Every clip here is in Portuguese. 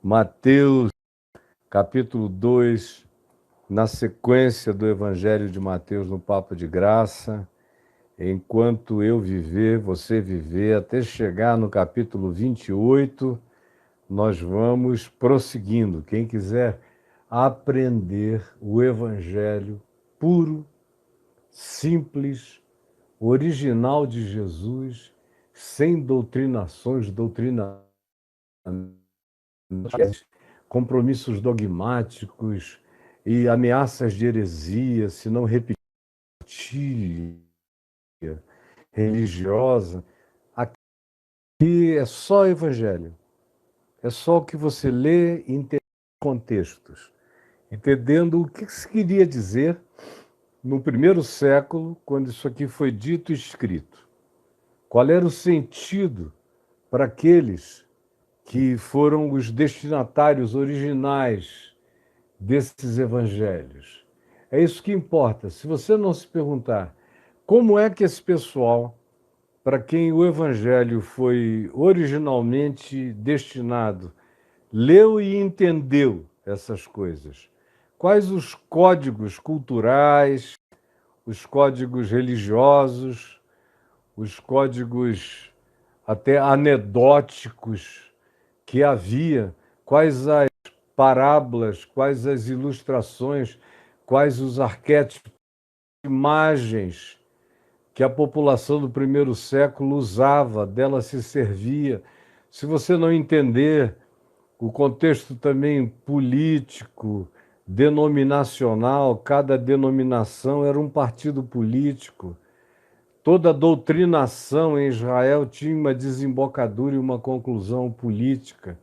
Mateus, capítulo 2, na sequência do Evangelho de Mateus no Papo de Graça, enquanto eu viver, você viver, até chegar no capítulo 28, nós vamos prosseguindo. Quem quiser aprender o Evangelho puro, simples, original de Jesus, sem doutrinações, compromissos dogmáticos e ameaças de heresia, se não repetir religiosa. Aqui é só evangelho. É só o que você lê e entende contextos, entendendo o que se queria dizer no primeiro século, quando isso aqui foi dito e escrito. Qual era o sentido para aqueles que foram os destinatários originais desses evangelhos? É isso que importa. Se você não se perguntar como é que esse pessoal, para quem o evangelho foi originalmente destinado, leu e entendeu essas coisas, quais os códigos culturais, os códigos religiosos, os códigos até anedóticos que havia, quais as parábolas, quais as ilustrações, quais os arquétipos, imagens que a população do primeiro século usava, dela se servia. Se você não entender o contexto também político, denominacional, cada denominação era um partido político. Toda doutrinação em Israel tinha uma desembocadura e uma conclusão política.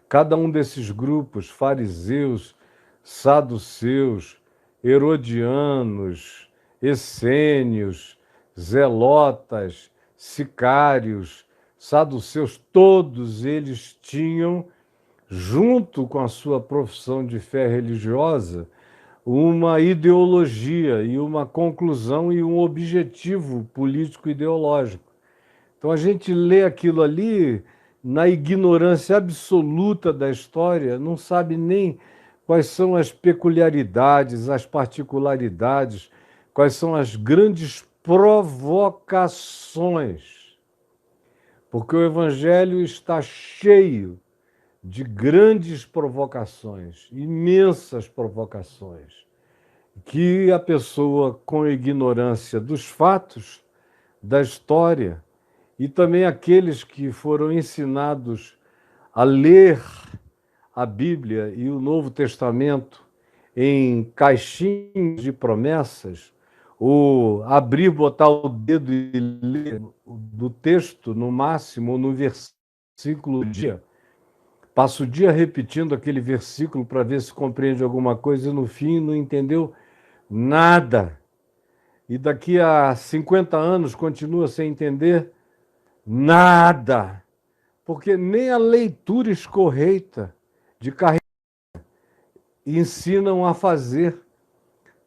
Cada um desses grupos, fariseus, saduceus, herodianos, essênios, zelotas, sicários, saduceus, todos eles tinham, junto com a sua profissão de fé religiosa, uma ideologia e uma conclusão e um objetivo político-ideológico. Então a gente lê aquilo ali na ignorância absoluta da história, não sabe nem quais são as peculiaridades, as particularidades, quais são as grandes provocações. Porque o Evangelho está cheio de grandes provocações, imensas provocações, que a pessoa, com ignorância dos fatos, da história, e também aqueles que foram ensinados a ler a Bíblia e o Novo Testamento em caixinhas de promessas, ou abrir, botar o dedo e ler do texto no máximo, ou no versículo do dia. Passa o dia repetindo aquele versículo para ver se compreende alguma coisa e no fim não entendeu nada. E daqui a 50 anos continua sem entender nada. Porque nem a leitura escorreita de carreira ensinam a fazer.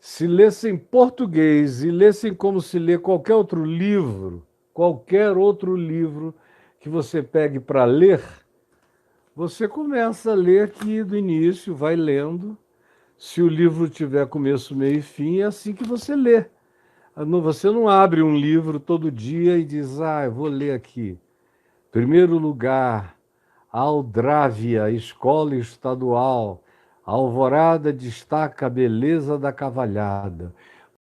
Se lessem português e lessem como se lê qualquer outro livro que você pegue para ler, você começa a ler aqui do início, vai lendo. Se o livro tiver começo, meio e fim, é assim que você lê. Você não abre um livro todo dia e diz, eu vou ler aqui. Primeiro lugar, Aldrávia, Escola Estadual. A alvorada destaca a beleza da cavalhada. O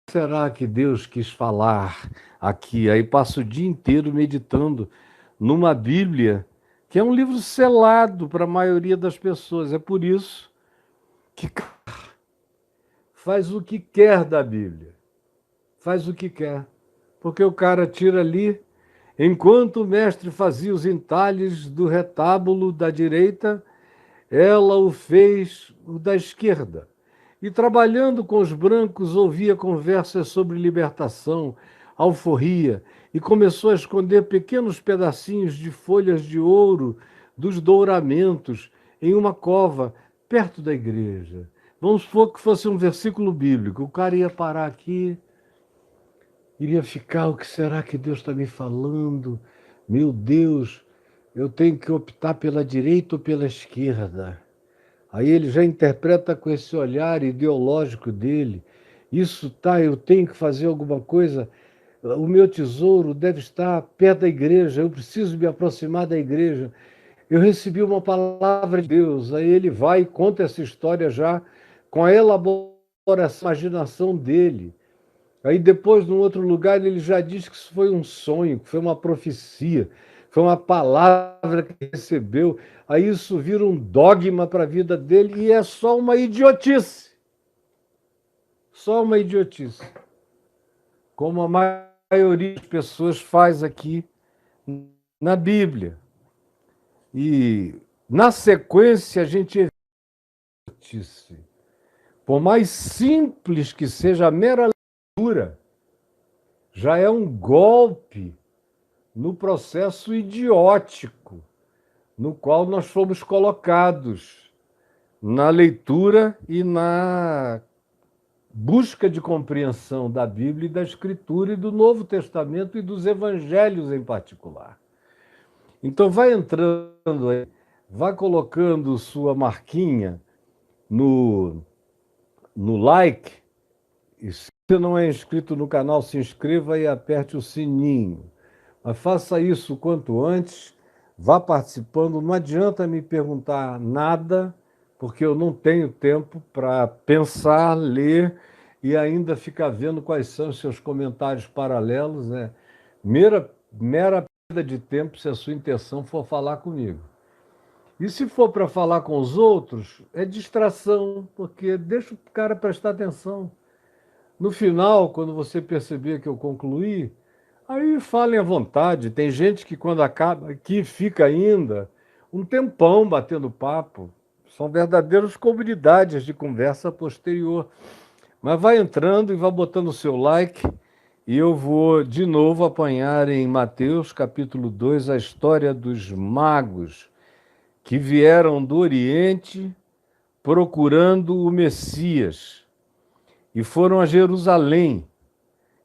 que será que Deus quis falar aqui? Aí passa o dia inteiro meditando numa Bíblia, que é um livro selado para a maioria das pessoas. É por isso que faz o que quer da Bíblia. Faz o que quer. Porque o cara tira ali, enquanto o mestre fazia os entalhes do retábulo da direita, ela o fez o da esquerda. E trabalhando com os brancos, ouvia conversas sobre libertação, alforria, e começou a esconder pequenos pedacinhos de folhas de ouro dos douramentos em uma cova perto da igreja. Vamos supor que fosse um versículo bíblico. O cara ia parar aqui, iria ficar, o que será que Deus está me falando? Meu Deus, eu tenho que optar pela direita ou pela esquerda? Aí ele já interpreta com esse olhar ideológico dele. Isso tá, eu tenho que fazer alguma coisa. O meu tesouro deve estar perto da igreja, eu preciso me aproximar da igreja. Eu recebi uma palavra de Deus. Aí ele vai e conta essa história já com a elaboração, a imaginação dele. Aí depois, num outro lugar, ele já diz que isso foi um sonho, que foi uma profecia, foi uma palavra que recebeu. Aí isso vira um dogma para a vida dele e é só uma idiotice. Só uma idiotice. Como a maioria das pessoas faz aqui na Bíblia. E na sequência a gente evita idiotice. Por mais simples que seja a mera leitura, já é um golpe no processo idiótico no qual nós fomos colocados na leitura e na busca de compreensão da Bíblia e da Escritura e do Novo Testamento e dos Evangelhos em particular. Então vai entrando aí, vai colocando sua marquinha no like, e se você não é inscrito no canal, se inscreva e aperte o sininho. Mas faça isso o quanto antes, vá participando. Não adianta me perguntar nada, porque eu não tenho tempo para pensar, ler e ainda ficar vendo quais são os seus comentários paralelos. Né? Mera perda de tempo se a sua intenção for falar comigo. E se for para falar com os outros, é distração, porque deixa o cara prestar atenção. No final, quando você perceber que eu concluí, aí falem à vontade. Tem gente que quando acaba aqui fica ainda um tempão batendo papo. São verdadeiras comunidades de conversa posterior. Mas vai entrando e vai botando o seu like e eu vou de novo apanhar em Mateus capítulo 2 a história dos magos que vieram do Oriente procurando o Messias e foram a Jerusalém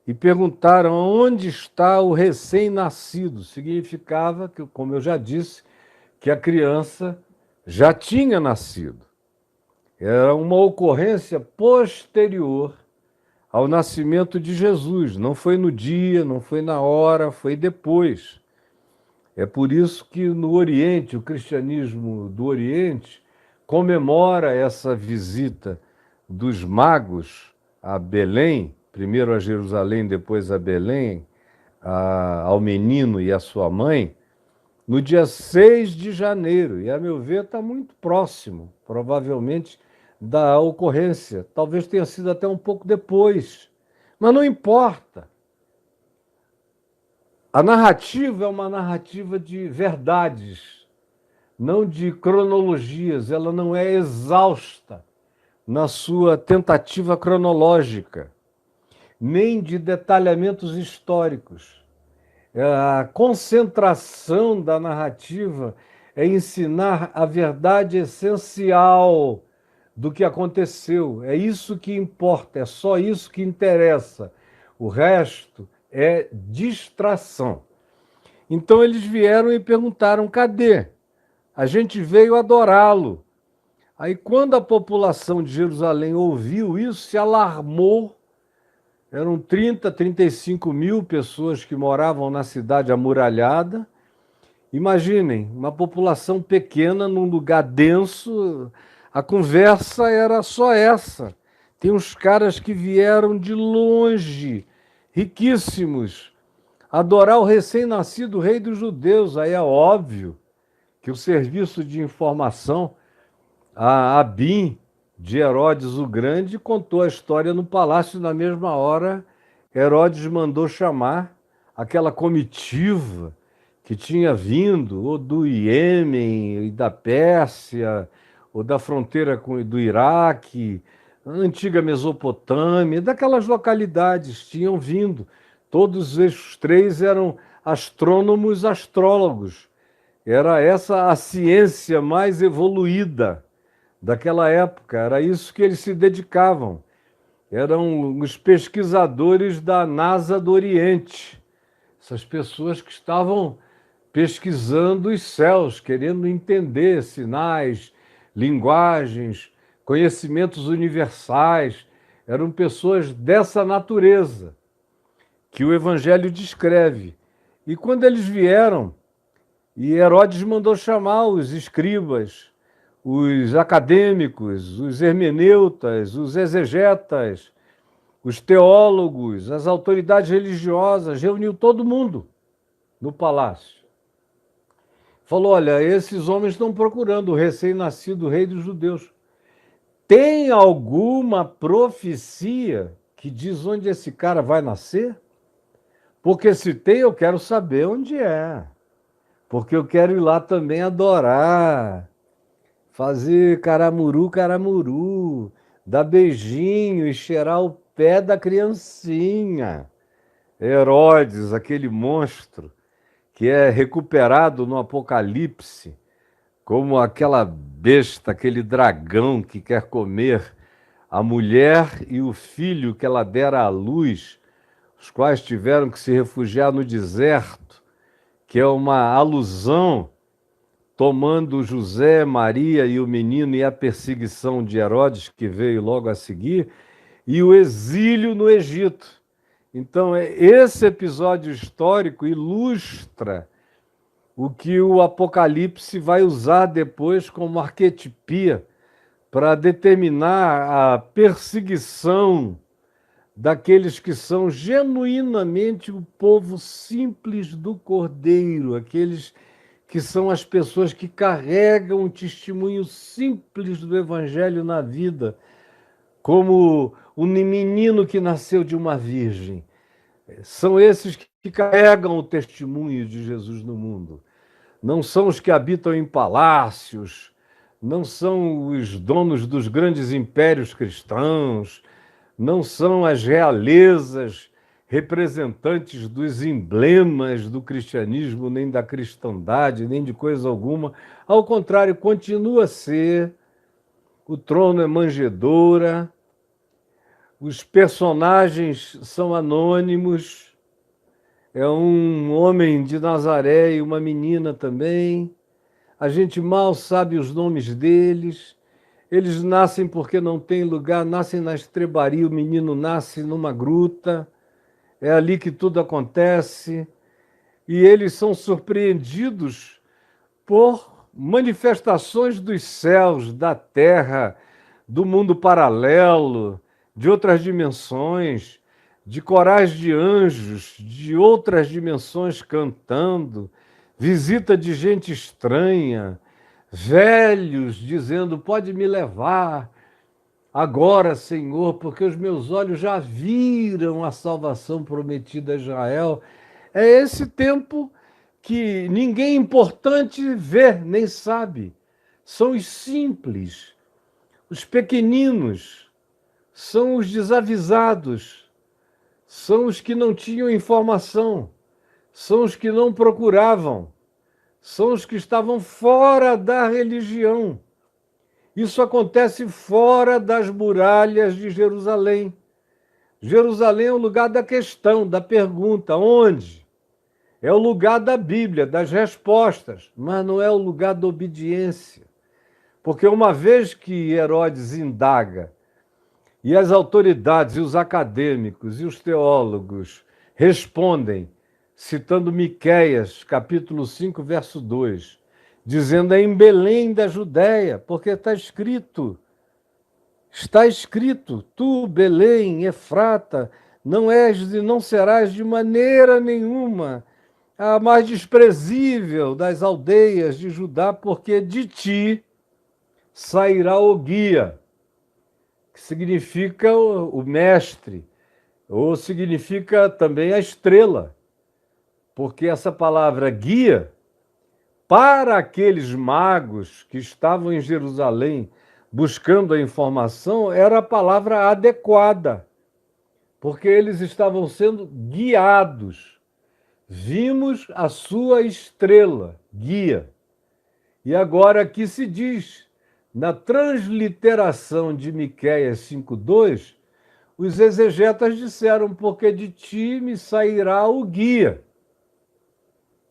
e perguntaram onde está o recém-nascido. Significava que, como eu já disse, que a criança já tinha nascido. Era uma ocorrência posterior ao nascimento de Jesus. Não foi no dia, não foi na hora, foi depois. É por isso que no Oriente, o cristianismo do Oriente comemora essa visita dos magos a Belém, primeiro a Jerusalém, depois a Belém, ao menino e à sua mãe, no dia 6 de janeiro. E, a meu ver, está muito próximo, provavelmente, da ocorrência. Talvez tenha sido até um pouco depois. Mas não importa. A narrativa é uma narrativa de verdades, não de cronologias. Ela não é exausta na sua tentativa cronológica, nem de detalhamentos históricos. A concentração da narrativa é ensinar a verdade essencial do que aconteceu. É isso que importa, é só isso que interessa. O resto é distração. Então eles vieram e perguntaram: cadê? A gente veio adorá-lo. Aí, quando a população de Jerusalém ouviu isso, se alarmou. Eram 35 mil pessoas que moravam na cidade amuralhada. Imaginem, uma população pequena num lugar denso, a conversa era só essa. Tem uns caras que vieram de longe, riquíssimos, adorar o recém-nascido rei dos judeus. Aí é óbvio que o serviço de informação, a ABIN, de Herodes o Grande, contou a história no palácio. Na mesma hora, Herodes mandou chamar aquela comitiva que tinha vindo ou do Iêmen e da Pérsia, ou da fronteira do Iraque, antiga Mesopotâmia, daquelas localidades tinham vindo. Todos esses três eram astrônomos, astrólogos. Era essa a ciência mais evoluída daquela época, era isso que eles se dedicavam. Eram os pesquisadores da NASA do Oriente, essas pessoas que estavam pesquisando os céus, querendo entender sinais, linguagens, conhecimentos universais, eram pessoas dessa natureza que o Evangelho descreve. E quando eles vieram, e Herodes mandou chamar os escribas, os acadêmicos, os hermeneutas, os exegetas, os teólogos, as autoridades religiosas, reuniu todo mundo no palácio. Falou: olha, esses homens estão procurando o recém-nascido rei dos judeus. Tem alguma profecia que diz onde esse cara vai nascer? Porque se tem, eu quero saber onde é. Porque eu quero ir lá também adorar, fazer caramuru, caramuru, dar beijinho e cheirar o pé da criancinha. Herodes, aquele monstro que é recuperado no Apocalipse como aquela besta, aquele dragão que quer comer a mulher e o filho que ela dera à luz, os quais tiveram que se refugiar no deserto, que é uma alusão tomando José, Maria e o menino e a perseguição de Herodes, que veio logo a seguir, e o exílio no Egito. Então, esse episódio histórico ilustra o que o Apocalipse vai usar depois como arquetipia para determinar a perseguição daqueles que são genuinamente o povo simples do Cordeiro, aqueles que são as pessoas que carregam o testemunho simples do Evangelho na vida, como o menino que nasceu de uma virgem. São esses que carregam o testemunho de Jesus no mundo. Não são os que habitam em palácios, não são os donos dos grandes impérios cristãos, não são as realezas representantes dos emblemas do cristianismo, nem da cristandade, nem de coisa alguma. Ao contrário, continua a ser. O trono é manjedoura, os personagens são anônimos, é um homem de Nazaré e uma menina também. A gente mal sabe os nomes deles. Eles nascem porque não tem lugar, nascem na estrebaria, o menino nasce numa gruta, é ali que tudo acontece. E eles são surpreendidos por manifestações dos céus, da terra, do mundo paralelo, de outras dimensões, de corais de anjos, de outras dimensões cantando, visita de gente estranha, velhos dizendo: pode me levar agora, Senhor, porque os meus olhos já viram a salvação prometida a Israel. É esse tempo que ninguém importante vê nem sabe. São os simples, os pequeninos, são os desavisados, são os que não tinham informação, são os que não procuravam, são os que estavam fora da religião. Isso acontece fora das muralhas de Jerusalém. Jerusalém é o lugar da questão, da pergunta: onde? É o lugar da Bíblia, das respostas, mas não é o lugar da obediência. Porque uma vez que Herodes indaga, e as autoridades, e os acadêmicos, e os teólogos respondem, citando Miqueias, capítulo 5, verso 2, dizendo: é em Belém da Judéia, porque está escrito, tu, Belém, Efrata, não és e não serás de maneira nenhuma a mais desprezível das aldeias de Judá, porque de ti sairá o guia, que significa o mestre, ou significa também a estrela, porque essa palavra guia, para aqueles magos que estavam em Jerusalém buscando a informação, era a palavra adequada, porque eles estavam sendo guiados. Vimos a sua estrela, guia. E agora aqui se diz, na transliteração de Miqueias 5:2, os exegetas disseram: porque de ti me sairá o guia,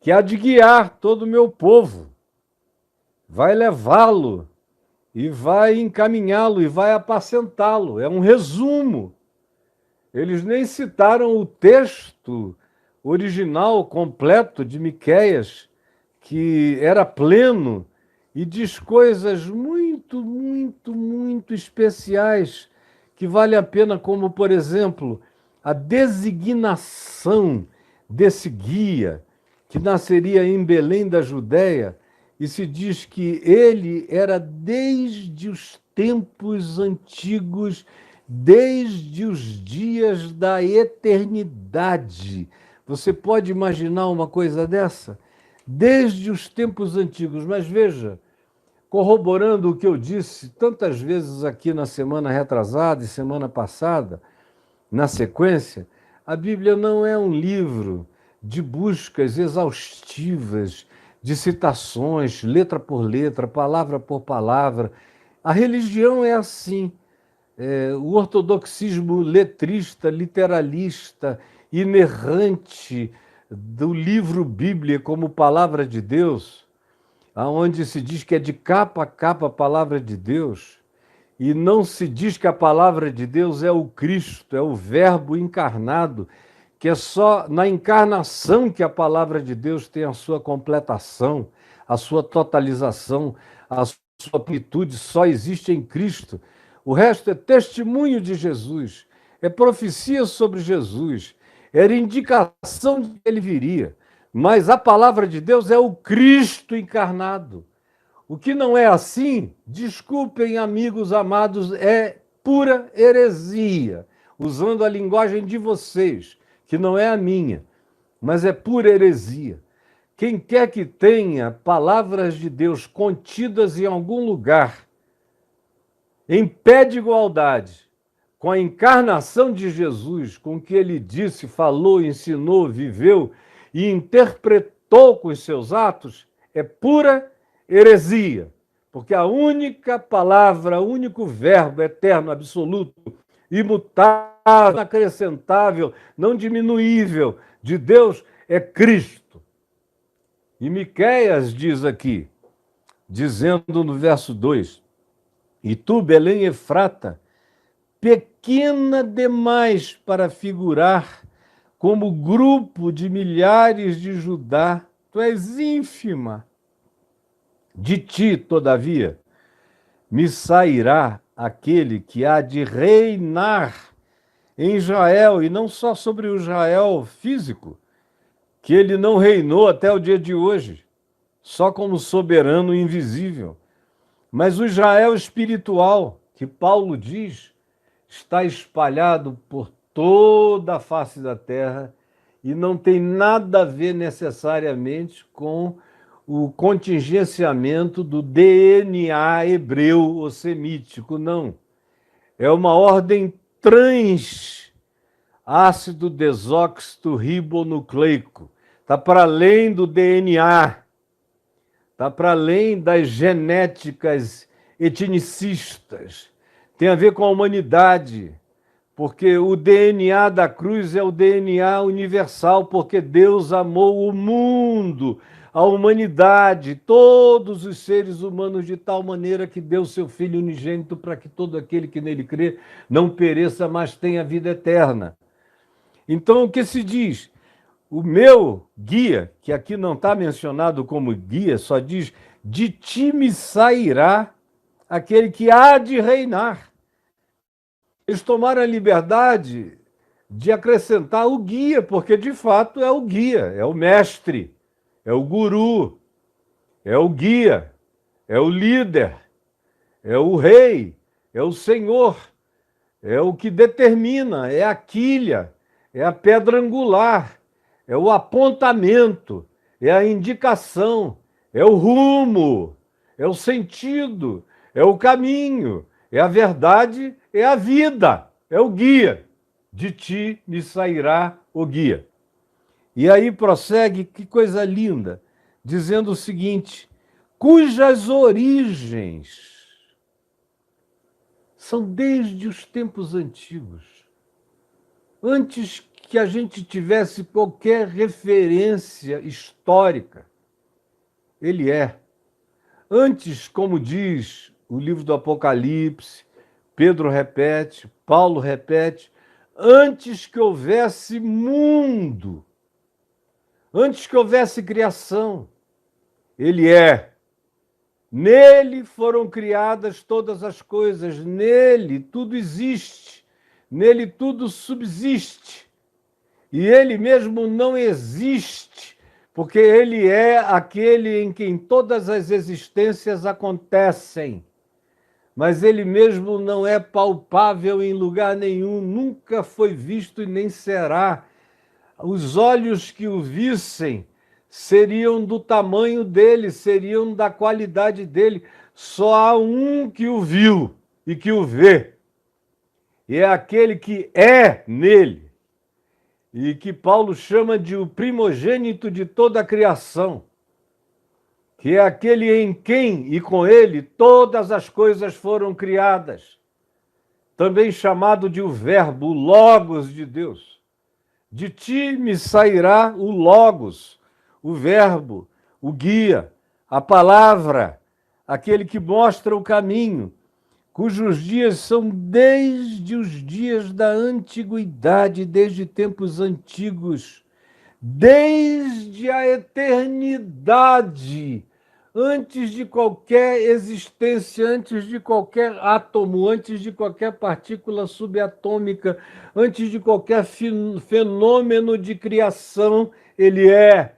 que há de guiar todo o meu povo, vai levá-lo e vai encaminhá-lo e vai apacentá-lo. É um resumo. Eles nem citaram o texto original completo de Miqueias, que era pleno e diz coisas muito, muito, muito especiais que vale a pena, como, por exemplo, a designação desse guia, que nasceria em Belém da Judéia, e se diz que ele era desde os tempos antigos, desde os dias da eternidade. Você pode imaginar uma coisa dessa? Desde os tempos antigos. Mas veja, corroborando o que eu disse tantas vezes aqui na semana retrasada e semana passada, na sequência, a Bíblia não é um livro de buscas exaustivas, de citações, letra por letra, palavra por palavra. A religião é assim. O ortodoxismo letrista, literalista, inerrante do livro Bíblia como palavra de Deus, aonde se diz que é de capa a capa a palavra de Deus, e não se diz que a palavra de Deus é o Cristo, é o Verbo encarnado, que é só na encarnação que a palavra de Deus tem a sua completação, a sua totalização, a sua plenitude, só existe em Cristo. O resto é testemunho de Jesus, é profecia sobre Jesus, era indicação de que ele viria. Mas a palavra de Deus é o Cristo encarnado. O que não é assim, desculpem, amigos amados, é pura heresia, usando a linguagem de vocês, que não é a minha, mas é pura heresia. Quem quer que tenha palavras de Deus contidas em algum lugar, em pé de igualdade, com a encarnação de Jesus, com o que ele disse, falou, ensinou, viveu e interpretou com os seus atos, é pura heresia. Porque a única palavra, o único verbo eterno, absoluto, imutável, inacrescentável, não diminuível de Deus é Cristo. E Miqueias diz aqui, dizendo no verso 2, e tu, Belém Efrata, pequena demais para figurar como grupo de milhares de Judá, tu és ínfima. De ti, todavia, me sairá aquele que há de reinar em Israel, e não só sobre o Israel físico, que ele não reinou até o dia de hoje, só como soberano invisível, mas o Israel espiritual, que Paulo diz, está espalhado por toda a face da terra e não tem nada a ver necessariamente com o contingenciamento do DNA hebreu ou semítico, não. É uma ordem trans ácido desoxirribonucleico. Está para além do DNA, está para além das genéticas etnicistas. Tem a ver com a humanidade, porque o DNA da cruz é o DNA universal, porque Deus amou o mundo, a humanidade, todos os seres humanos, de tal maneira que deu seu Filho unigênito para que todo aquele que nele crê não pereça, mas tenha vida eterna. Então, o que se diz? O meu guia, que aqui não está mencionado como guia, só diz: de ti me sairá aquele que há de reinar. Eles tomaram a liberdade de acrescentar o guia, porque de fato é o guia, é o mestre, é o guru, é o guia, é o líder, é o rei, é o senhor, é o que determina, é a quilha, é a pedra angular, é o apontamento, é a indicação, é o rumo, é o sentido, é o caminho, é a verdade, é a vida, é o guia. De ti me sairá o guia. E aí prossegue, que coisa linda, dizendo o seguinte: cujas origens são desde os tempos antigos, antes que a gente tivesse qualquer referência histórica. Ele é. Antes, como diz o livro do Apocalipse, Pedro repete, Paulo repete, antes que houvesse mundo, antes que houvesse criação, ele é. Nele foram criadas todas as coisas, nele tudo existe, nele tudo subsiste. E ele mesmo não existe, porque ele é aquele em quem todas as existências acontecem. Mas ele mesmo não é palpável em lugar nenhum, nunca foi visto e nem será. Os olhos que o vissem seriam do tamanho dele, seriam da qualidade dele. Só há um que o viu e que o vê. E é aquele que é nele. E que Paulo chama de o primogênito de toda a criação. Que é aquele em quem e com ele todas as coisas foram criadas. Também chamado de o Verbo, o Logos de Deus. De ti me sairá o Logos, o Verbo, o guia, a palavra, aquele que mostra o caminho, cujos dias são desde os dias da antiguidade, desde tempos antigos, desde a eternidade, antes de qualquer existência, antes de qualquer átomo, antes de qualquer partícula subatômica, antes de qualquer fenômeno de criação, ele é.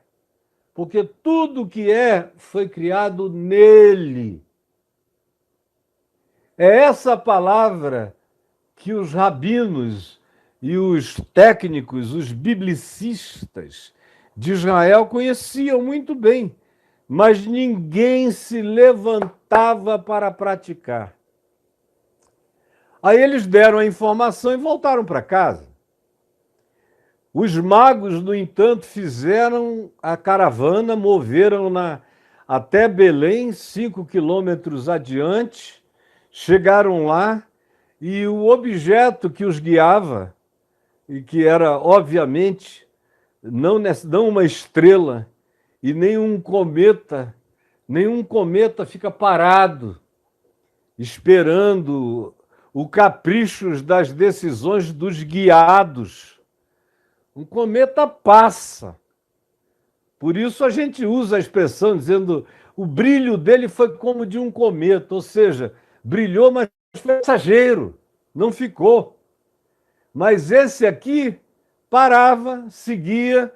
Porque tudo que é foi criado nele. É essa palavra que os rabinos e os técnicos, os biblicistas de Israel conheciam muito bem, mas ninguém se levantava para praticar. Aí eles deram a informação e voltaram para casa. Os magos, no entanto, fizeram a caravana, moveram-na até Belém, 5 quilômetros adiante, chegaram lá e o objeto que os guiava, e que era, obviamente, não uma estrela e nenhum cometa fica parado, esperando o capricho das decisões dos guiados. Um cometa passa. Por isso a gente usa a expressão dizendo o brilho dele foi como de um cometa, ou seja, brilhou, mas foi passageiro, não ficou. Mas esse aqui parava, seguia.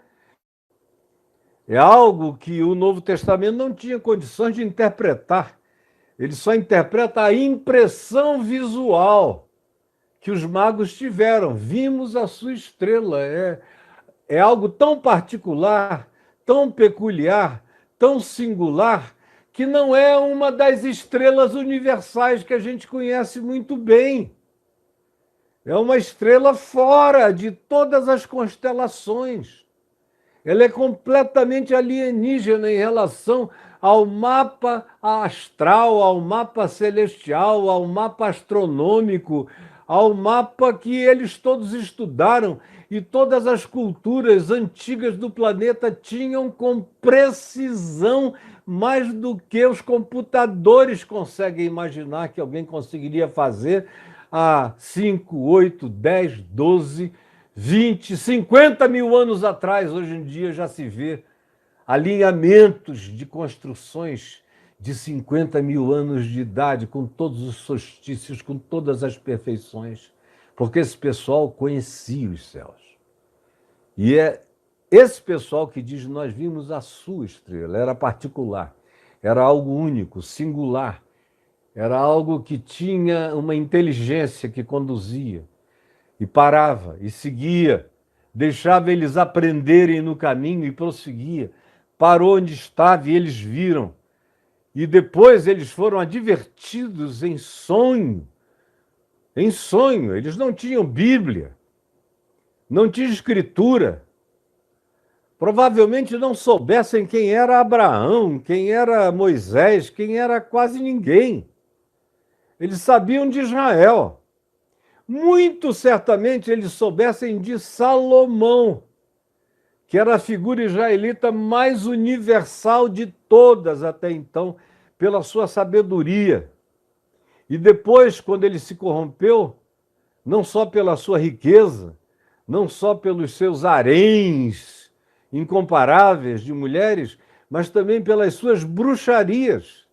É algo que o Novo Testamento não tinha condições de interpretar. Ele só interpreta a impressão visual que os magos tiveram. Vimos a sua estrela. É algo tão particular, tão peculiar, tão singular, que não é uma das estrelas universais que a gente conhece muito bem. É uma estrela fora de todas as constelações. Ela é completamente alienígena em relação ao mapa astral, ao mapa celestial, ao mapa astronômico, ao mapa que eles todos estudaram e todas as culturas antigas do planeta tinham com precisão mais do que os computadores conseguem imaginar que alguém conseguiria fazer há 5, 8, 10, 12, 20, 50 mil anos atrás. Hoje em dia já se vê alinhamentos de construções de 50 mil anos de idade, com todos os solstícios, com todas as perfeições, porque esse pessoal conhecia os céus. E é esse pessoal que diz: nós vimos a sua estrela, era particular, era algo único, singular, era algo que tinha uma inteligência que conduzia, e parava, e seguia, deixava eles aprenderem no caminho e prosseguia. Parou onde estava e eles viram. E depois eles foram advertidos em sonho. Em sonho, eles não tinham Bíblia, não tinham escritura. Provavelmente não soubessem quem era Abraão, quem era Moisés, quem era quase ninguém. Eles sabiam de Israel. Muito certamente eles soubessem de Salomão, que era a figura israelita mais universal de todas até então, pela sua sabedoria. E depois, quando ele se corrompeu, não só pela sua riqueza, não só pelos seus haréns incomparáveis de mulheres, mas também pelas suas bruxarias.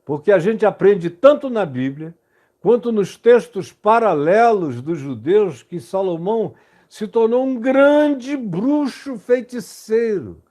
Porque a gente aprende tanto na Bíblia, quanto nos textos paralelos dos judeus, que Salomão se tornou um grande bruxo feiticeiro,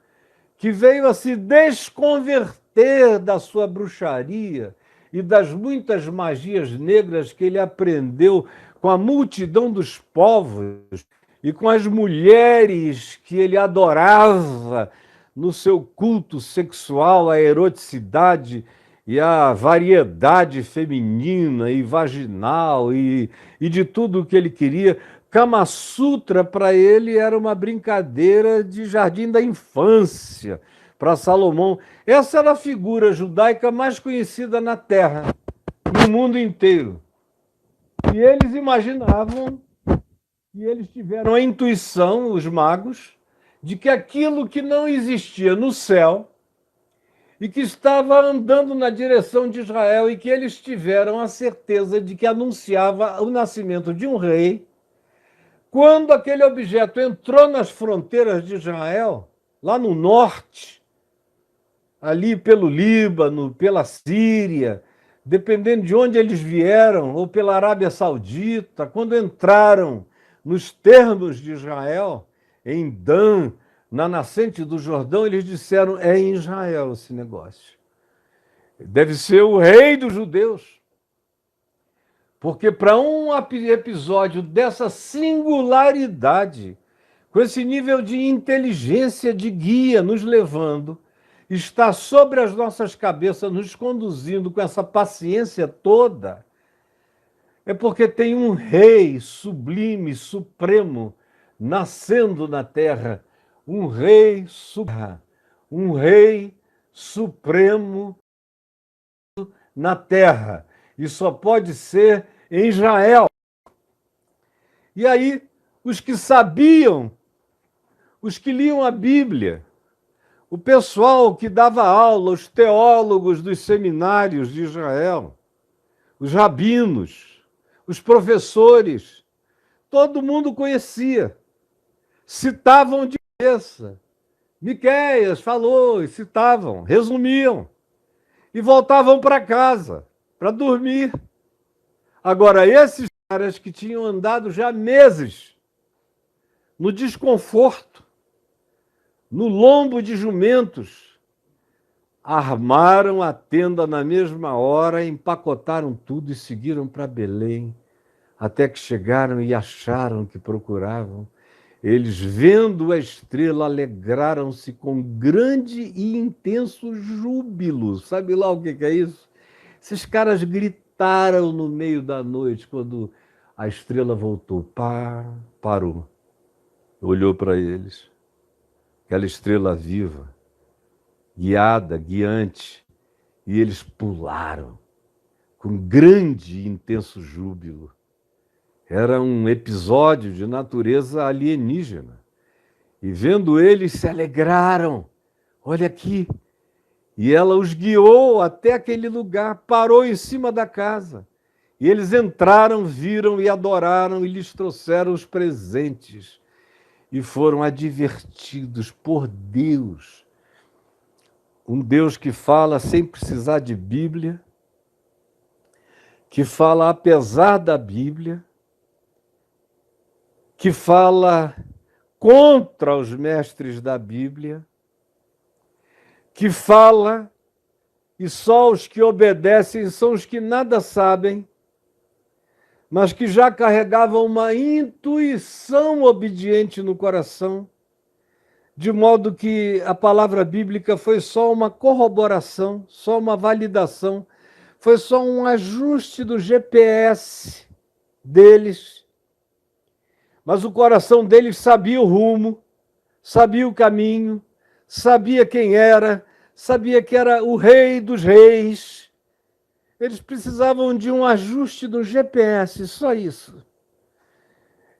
que veio a se desconverter da sua bruxaria e das muitas magias negras que ele aprendeu com a multidão dos povos e com as mulheres que ele adorava no seu culto sexual, a eroticidade e a variedade feminina e vaginal e de tudo o que ele queria. Kama Sutra, para ele, era uma brincadeira de jardim da infância. Para Salomão, essa era a figura judaica mais conhecida na Terra, no mundo inteiro. E eles imaginavam, e eles tiveram a intuição, os magos, de que aquilo que não existia no céu e que estava andando na direção de Israel e que eles tiveram a certeza de que anunciava o nascimento de um rei. Quando aquele objeto entrou nas fronteiras de Israel, lá no norte, ali pelo Líbano, pela Síria, dependendo de onde eles vieram, ou pela Arábia Saudita, quando entraram nos termos de Israel, em Dan, na nascente do Jordão, eles disseram: é em Israel esse negócio. Deve ser o rei dos judeus. Porque para um episódio dessa singularidade, com esse nível de inteligência de guia nos levando, está sobre as nossas cabeças, nos conduzindo com essa paciência toda, é porque tem um rei sublime, supremo, nascendo na terra, um rei supremo na terra, e só pode ser em Israel. E aí, os que sabiam, os que liam a Bíblia, o pessoal que dava aula, os teólogos dos seminários de Israel, os rabinos, os professores, todo mundo conhecia, citavam de cabeça. Miqueias falou, e citavam, resumiam, e voltavam para casa, para dormir. Agora, esses caras que tinham andado já meses no desconforto, no lombo de jumentos, armaram a tenda na mesma hora, empacotaram tudo e seguiram para Belém, até que chegaram e acharam o que procuravam. Eles, vendo a estrela, alegraram-se com grande e intenso júbilo. Sabe lá o que é isso? Esses caras gritaram no meio da noite quando a estrela voltou. Parou. Olhou para eles. Aquela estrela viva, guiada, guiante, e eles pularam com grande e intenso júbilo. Era um episódio de natureza alienígena. E vendo eles, se alegraram. Olha aqui. E ela os guiou até aquele lugar, parou em cima da casa. E eles entraram, viram e adoraram e lhes trouxeram os presentes. E foram advertidos por Deus. Um Deus que fala sem precisar de Bíblia, que fala apesar da Bíblia, que fala contra os mestres da Bíblia, que fala e só os que obedecem são os que nada sabem, mas que já carregavam uma intuição obediente no coração, de modo que a palavra bíblica foi só uma corroboração, só uma validação, foi só um ajuste do GPS deles. Mas o coração deles sabia o rumo, sabia o caminho, sabia quem era, sabia que era o rei dos reis. Eles precisavam de um ajuste do GPS, só isso.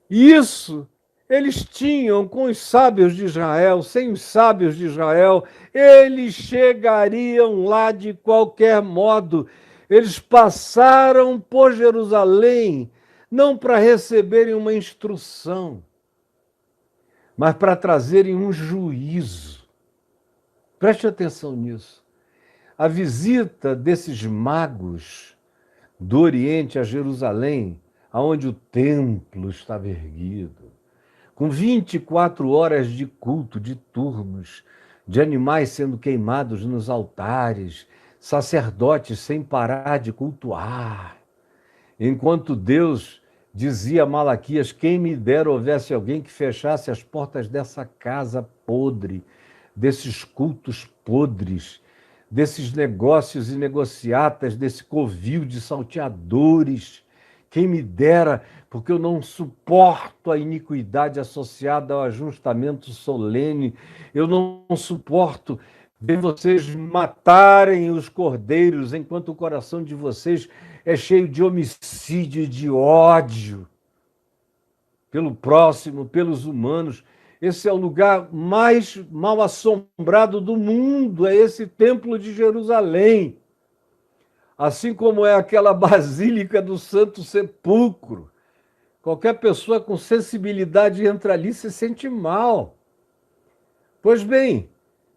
E isso eles tinham com os sábios de Israel, sem os sábios de Israel, eles chegariam lá de qualquer modo. Eles passaram por Jerusalém não para receberem uma instrução, mas para trazerem um juízo. Preste atenção nisso. A visita desses magos do Oriente a Jerusalém, aonde o templo estava erguido, com 24 horas de culto, de turnos, de animais sendo queimados nos altares, sacerdotes sem parar de cultuar, enquanto Deus dizia a Malaquias: quem me dera houvesse alguém que fechasse as portas dessa casa podre, desses cultos podres, desses negócios e negociatas, desse covil de salteadores. Quem me dera, porque eu não suporto a iniquidade associada ao ajustamento solene, eu não suporto ver vocês matarem os cordeiros enquanto o coração de vocês é cheio de homicídio e de ódio pelo próximo, pelos humanos. Esse é o lugar mais mal assombrado do mundo, é esse templo de Jerusalém. Assim como é aquela basílica do Santo Sepulcro. Qualquer pessoa com sensibilidade entra ali e se sente mal. Pois bem,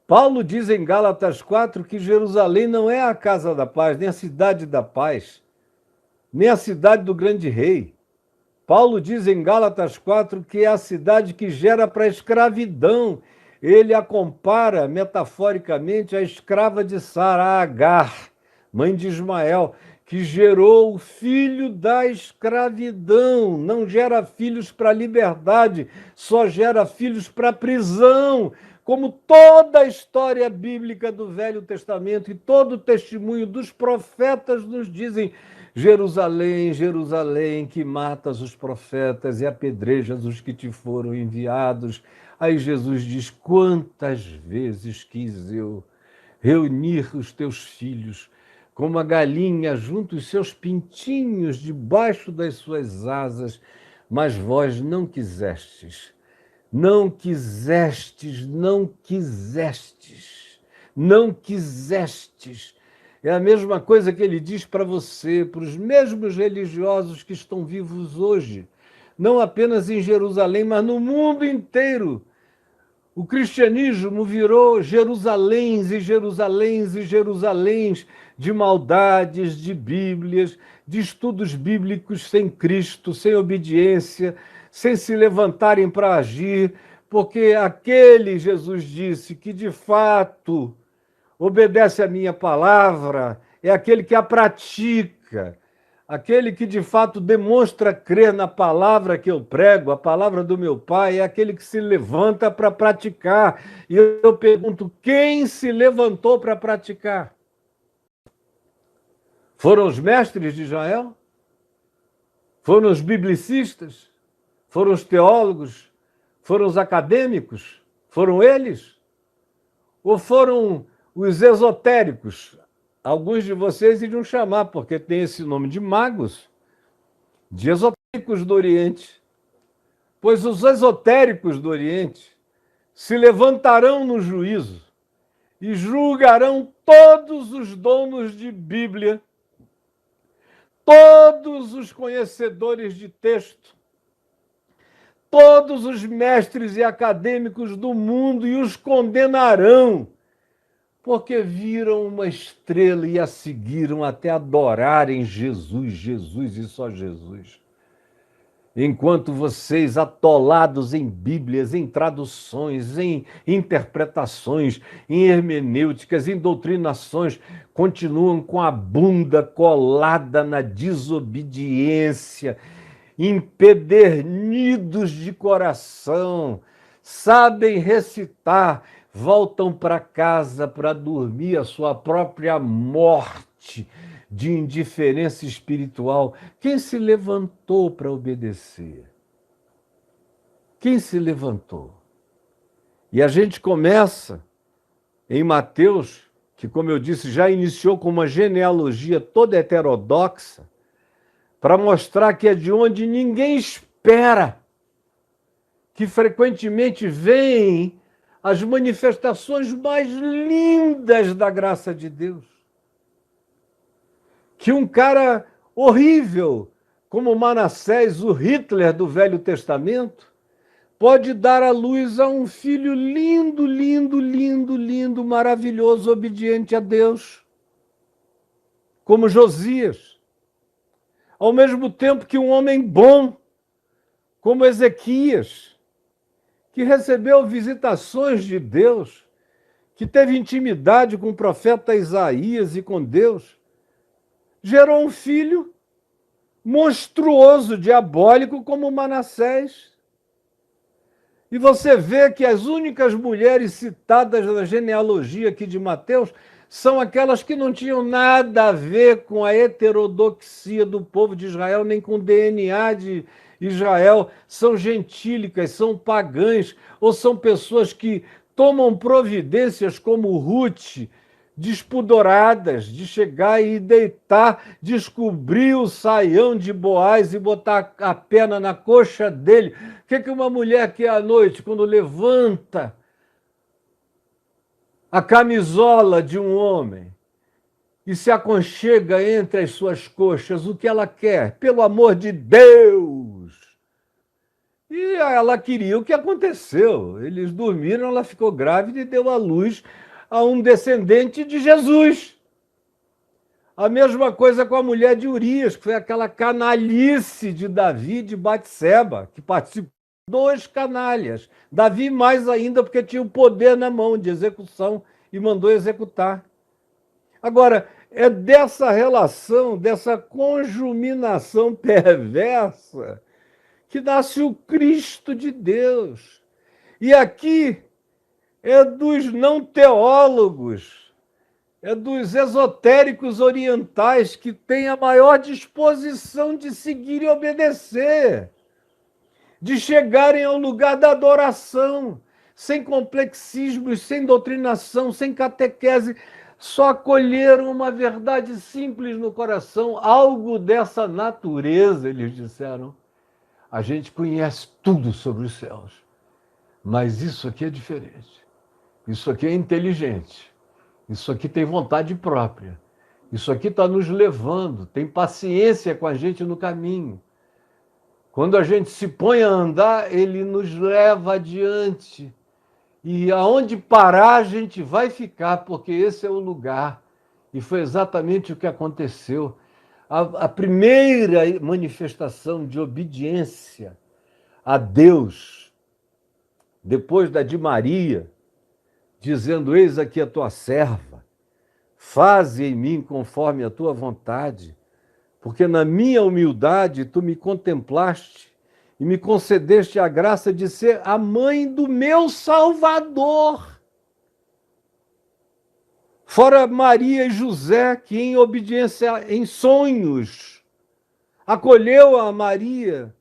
Paulo diz em Gálatas 4 que Jerusalém não é a casa da paz, nem a cidade da paz, nem a cidade do grande rei. Paulo diz em Gálatas 4 que é a cidade que gera para a escravidão. Ele a compara metaforicamente à escrava de Sara, Agar, mãe de Ismael, que gerou o filho da escravidão. Não gera filhos para a liberdade, só gera filhos para a prisão. Como toda a história bíblica do Velho Testamento e todo o testemunho dos profetas nos dizem: Jerusalém, Jerusalém, que matas os profetas e apedrejas os que te foram enviados. Aí Jesus diz: quantas vezes quis eu reunir os teus filhos, como a galinha junta os seus pintinhos debaixo das suas asas, mas vós não quisestes. Não quisestes, não quisestes, não quisestes. É a mesma coisa que ele diz para você, para os mesmos religiosos que estão vivos hoje, não apenas em Jerusalém, mas no mundo inteiro. O cristianismo virou Jerusaléns e Jerusaléns e Jerusaléns de maldades, de bíblias, de estudos bíblicos sem Cristo, sem obediência, sem se levantarem para agir, porque aquele, Jesus disse, que de fato obedece à minha palavra é aquele que a pratica, aquele que de fato demonstra crer na palavra que eu prego, a palavra do meu Pai, é aquele que se levanta para praticar. E eu pergunto, quem se levantou para praticar? Foram os mestres de Israel? Foram os biblicistas? Foram os teólogos? Foram os acadêmicos? Foram eles? Ou foram os esotéricos? Alguns de vocês iriam chamar, porque tem esse nome de magos, de esotéricos do Oriente. Pois os esotéricos do Oriente se levantarão no juízo e julgarão todos os donos de Bíblia, todos os conhecedores de texto, todos os mestres e acadêmicos do mundo e os condenarão, porque viram uma estrela e a seguiram até adorarem Jesus, Jesus e só Jesus. Enquanto vocês, atolados em Bíblias, em traduções, em interpretações, em hermenêuticas, em doutrinações, continuam com a bunda colada na desobediência, empedernidos de coração, sabem recitar, voltam para casa para dormir a sua própria morte de indiferença espiritual. Quem se levantou para obedecer? Quem se levantou? E a gente começa em Mateus, que, como eu disse, já iniciou com uma genealogia toda heterodoxa, para mostrar que é de onde ninguém espera, que frequentemente vêm as manifestações mais lindas da graça de Deus. que um cara horrível como Manassés, o Hitler do Velho Testamento, pode dar à luz a um filho lindo, lindo, lindo, lindo, maravilhoso, obediente a Deus, como Josias. Ao mesmo tempo que um homem bom, como Ezequias, que recebeu visitações de Deus, que teve intimidade com o profeta Isaías e com Deus, gerou um filho monstruoso, diabólico, como Manassés. E você vê que as únicas mulheres citadas na genealogia aqui de Mateus são aquelas que não tinham nada a ver com a heterodoxia do povo de Israel, nem com o DNA de Israel. São gentílicas, são pagãs, ou são pessoas que tomam providências como Ruth, despudoradas, de chegar e deitar, descobrir o saião de Boaz e botar a perna na coxa dele. O que uma mulher quer à noite, quando levanta a camisola de um homem e se aconchega entre as suas coxas? O que ela quer? Pelo amor de Deus! E ela queria o que aconteceu. Eles dormiram, ela ficou grávida e deu à luz a um descendente de Jesus. A mesma coisa com a mulher de Urias, que foi aquela canalice de Davi de Batseba, que participou. Dois canalhas. Davi mais ainda, porque tinha o poder na mão de execução e mandou executar. Agora, é dessa relação, dessa conjuminação perversa, que nasce o Cristo de Deus. E aqui é dos não teólogos, é dos esotéricos orientais que têm a maior disposição de seguir e obedecer, de chegarem ao lugar da adoração, sem complexismos, sem doutrinação, sem catequese, só acolheram uma verdade simples no coração, algo dessa natureza, eles disseram. A gente conhece tudo sobre os céus, mas isso aqui é diferente. Isso aqui é inteligente. Isso aqui tem vontade própria. Isso aqui está nos levando, tem paciência com a gente no caminho. Quando a gente se põe a andar, ele nos leva adiante. E aonde parar, a gente vai ficar, porque esse é o lugar. E foi exatamente o que aconteceu. A primeira manifestação de obediência a Deus, depois da de Maria, dizendo: eis aqui a tua serva, faze em mim conforme a tua vontade, porque na minha humildade tu me contemplaste e me concedeste a graça de ser a mãe do meu Salvador. Fora Maria e José, que em obediência, em sonhos, acolheu a Maria,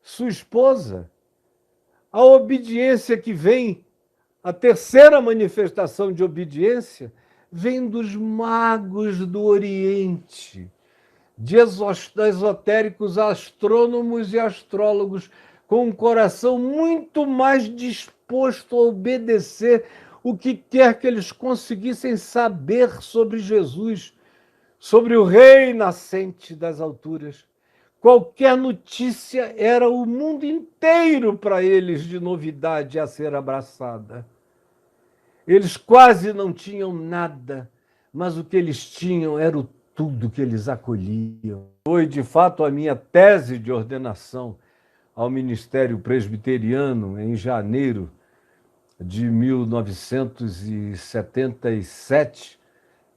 sua esposa. A obediência que vem, a terceira manifestação de obediência, vem dos magos do Oriente, de esotéricos astrônomos e astrólogos, com um coração muito mais disposto a obedecer o que quer que eles conseguissem saber sobre Jesus, sobre o Rei nascente das alturas. Qualquer notícia era o mundo inteiro para eles de novidade a ser abraçada. Eles quase não tinham nada, mas o que eles tinham era o tudo que eles acolhiam. Foi, de fato, a minha tese de ordenação ao Ministério Presbiteriano em janeiro de 1977.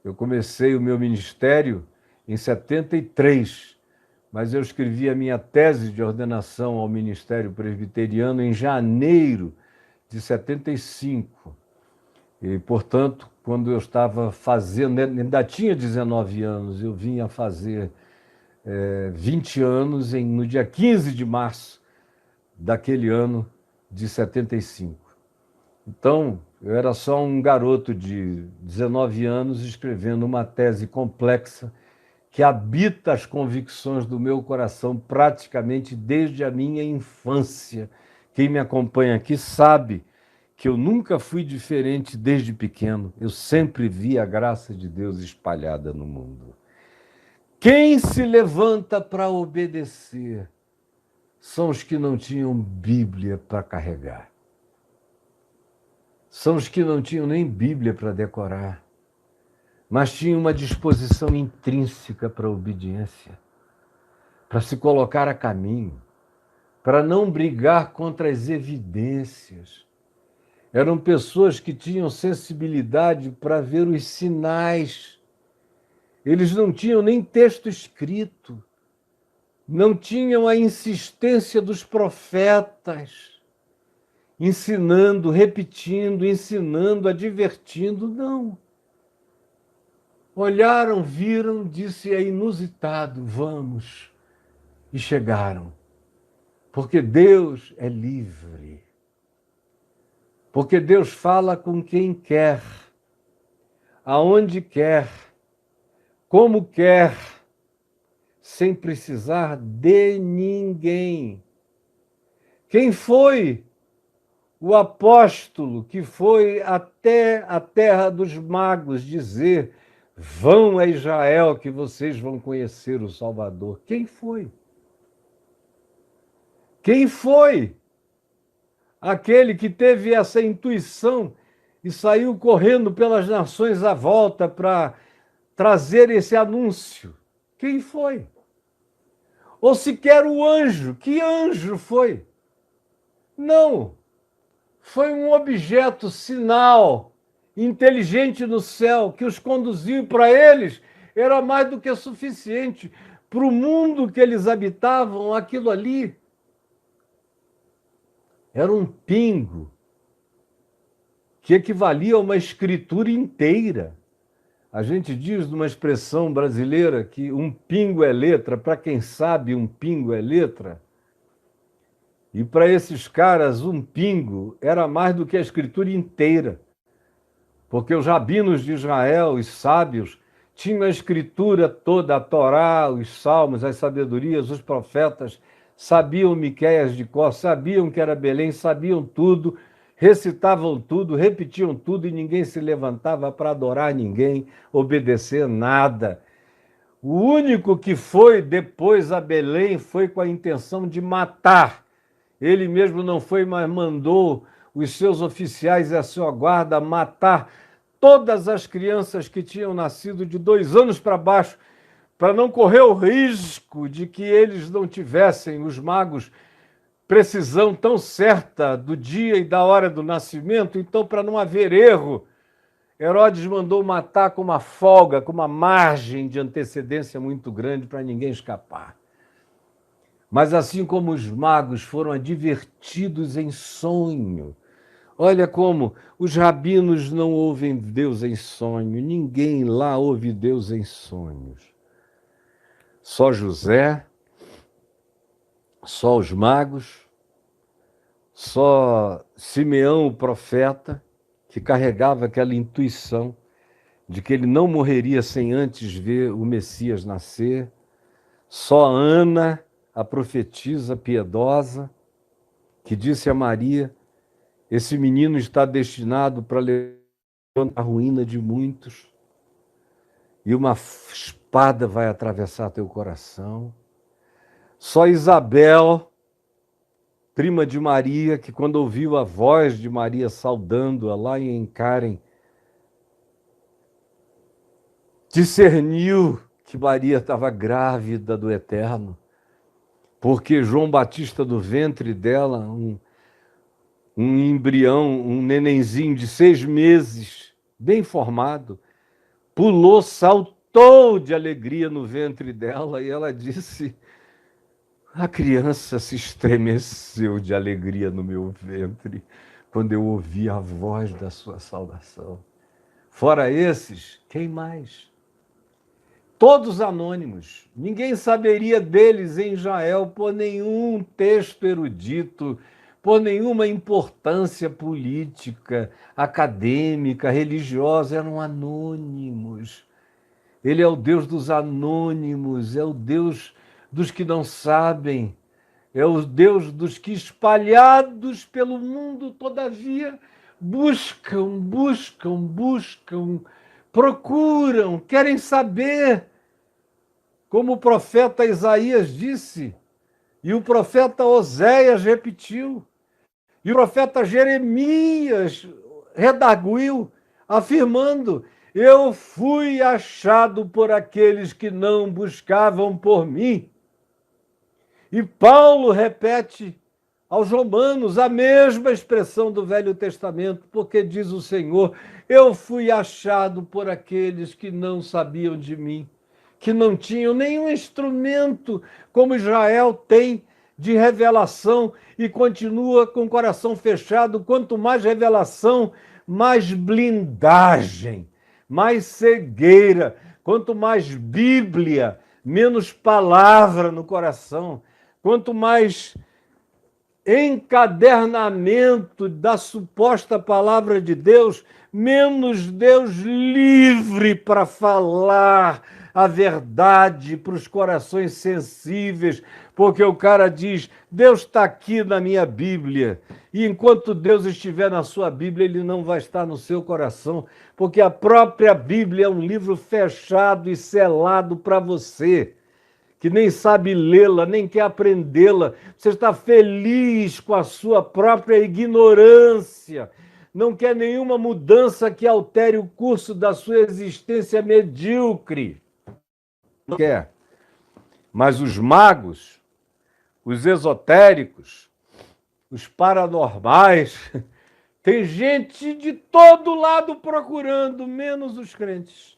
Eu comecei o meu ministério em 73, mas eu escrevi a minha tese de ordenação ao Ministério Presbiteriano em janeiro de 75. E, portanto, quando eu estava fazendo, ainda tinha 19 anos, eu vinha fazer 20 anos no dia 15 de março daquele ano de 75. Então, eu era só um garoto de 19 anos escrevendo uma tese complexa que habita as convicções do meu coração praticamente desde a minha infância. Quem me acompanha aqui sabe que eu nunca fui diferente desde pequeno. Eu sempre vi a graça de Deus espalhada no mundo. Quem se levanta para obedecer são os que não tinham Bíblia para carregar. São os que não tinham nem Bíblia para decorar, mas tinham uma disposição intrínseca para a obediência, para se colocar a caminho, para não brigar contra as evidências. Eram pessoas que tinham sensibilidade para ver os sinais. Eles não tinham nem texto escrito, não tinham a insistência dos profetas, ensinando, repetindo, ensinando, advertindo, não. Olharam, viram, disse, é inusitado, vamos. E chegaram. Porque Deus é livre. Porque Deus fala com quem quer, aonde quer, como quer, sem precisar de ninguém. Quem foi o apóstolo que foi até a terra dos magos dizer: vão a Israel que vocês vão conhecer o Salvador? Quem foi? Quem foi aquele que teve essa intuição e saiu correndo pelas nações à volta para trazer esse anúncio? Quem foi? Ou sequer o anjo? Que anjo foi? Não. Foi um objeto, sinal, inteligente no céu, que os conduziu para eles. Era mais do que suficiente para o mundo que eles habitavam, aquilo ali. Era um pingo que equivalia a uma escritura inteira. A gente diz numa expressão brasileira que um pingo é letra. Para quem sabe, um pingo é letra. E para esses caras, um pingo era mais do que a escritura inteira. Porque os rabinos de Israel, os sábios, tinham a escritura toda, a Torá, os salmos, as sabedorias, os profetas, sabiam Miqueias de cor, sabiam que era Belém, sabiam tudo, recitavam tudo, repetiam tudo e ninguém se levantava para adorar ninguém, obedecer nada. O único que foi depois a Belém foi com a intenção de matar. Ele mesmo não foi, mas mandou os seus oficiais e a sua guarda matar todas as crianças que tinham nascido de 2 anos para baixo, para não correr o risco de que eles não tivessem, os magos, precisão tão certa do dia e da hora do nascimento. Então, para não haver erro, Herodes mandou matar com uma folga, com uma margem de antecedência muito grande para ninguém escapar. Mas assim como os magos foram advertidos em sonho, olha como os rabinos não ouvem Deus em sonho, ninguém lá ouve Deus em sonhos. Só José, só os magos, só Simeão, o profeta, que carregava aquela intuição de que ele não morreria sem antes ver o Messias nascer, só Ana, a profetisa piedosa, que disse a Maria: esse menino está destinado para levar a ruína de muitos, e uma espada vai atravessar teu coração. Só Isabel, prima de Maria, que quando ouviu a voz de Maria saudando-a lá em Karen, discerniu que Maria estava grávida do Eterno, porque João Batista do ventre dela, um embrião, um nenenzinho de 6 meses, bem formado, pulou, saltou de alegria no ventre dela e ela disse: a criança se estremeceu de alegria no meu ventre quando eu ouvi a voz da sua saudação. Fora esses, quem mais? Todos anônimos. Ninguém saberia deles em Israel por nenhum texto erudito, por nenhuma importância política, acadêmica, religiosa. Eram anônimos. Ele é o Deus dos anônimos, é o Deus dos que não sabem, é o Deus dos que, espalhados pelo mundo, todavia, buscam, procuram, querem saber. como o profeta Isaías disse, e o profeta Oséias repetiu, e o profeta Jeremias redarguiu, afirmando: eu fui achado por aqueles que não buscavam por mim. E Paulo repete aos Romanos a mesma expressão do Velho Testamento, porque diz o Senhor: eu fui achado por aqueles que não sabiam de mim, que não tinham nenhum instrumento como Israel tem de revelação e continua com o coração fechado. Quanto mais revelação, mais blindagem, mais cegueira. Quanto mais Bíblia, menos palavra no coração. Quanto mais encadernamento da suposta palavra de Deus, menos Deus livre para falar a verdade para os corações sensíveis, porque o cara diz: Deus está aqui na minha Bíblia, e enquanto Deus estiver na sua Bíblia, ele não vai estar no seu coração, porque a própria Bíblia é um livro fechado e selado para você, que nem sabe lê-la, nem quer aprendê-la. Você está feliz com a sua própria ignorância, não quer nenhuma mudança que altere o curso da sua existência medíocre. Não quer. Mas os magos, os esotéricos, os paranormais, tem gente de todo lado procurando, menos os crentes.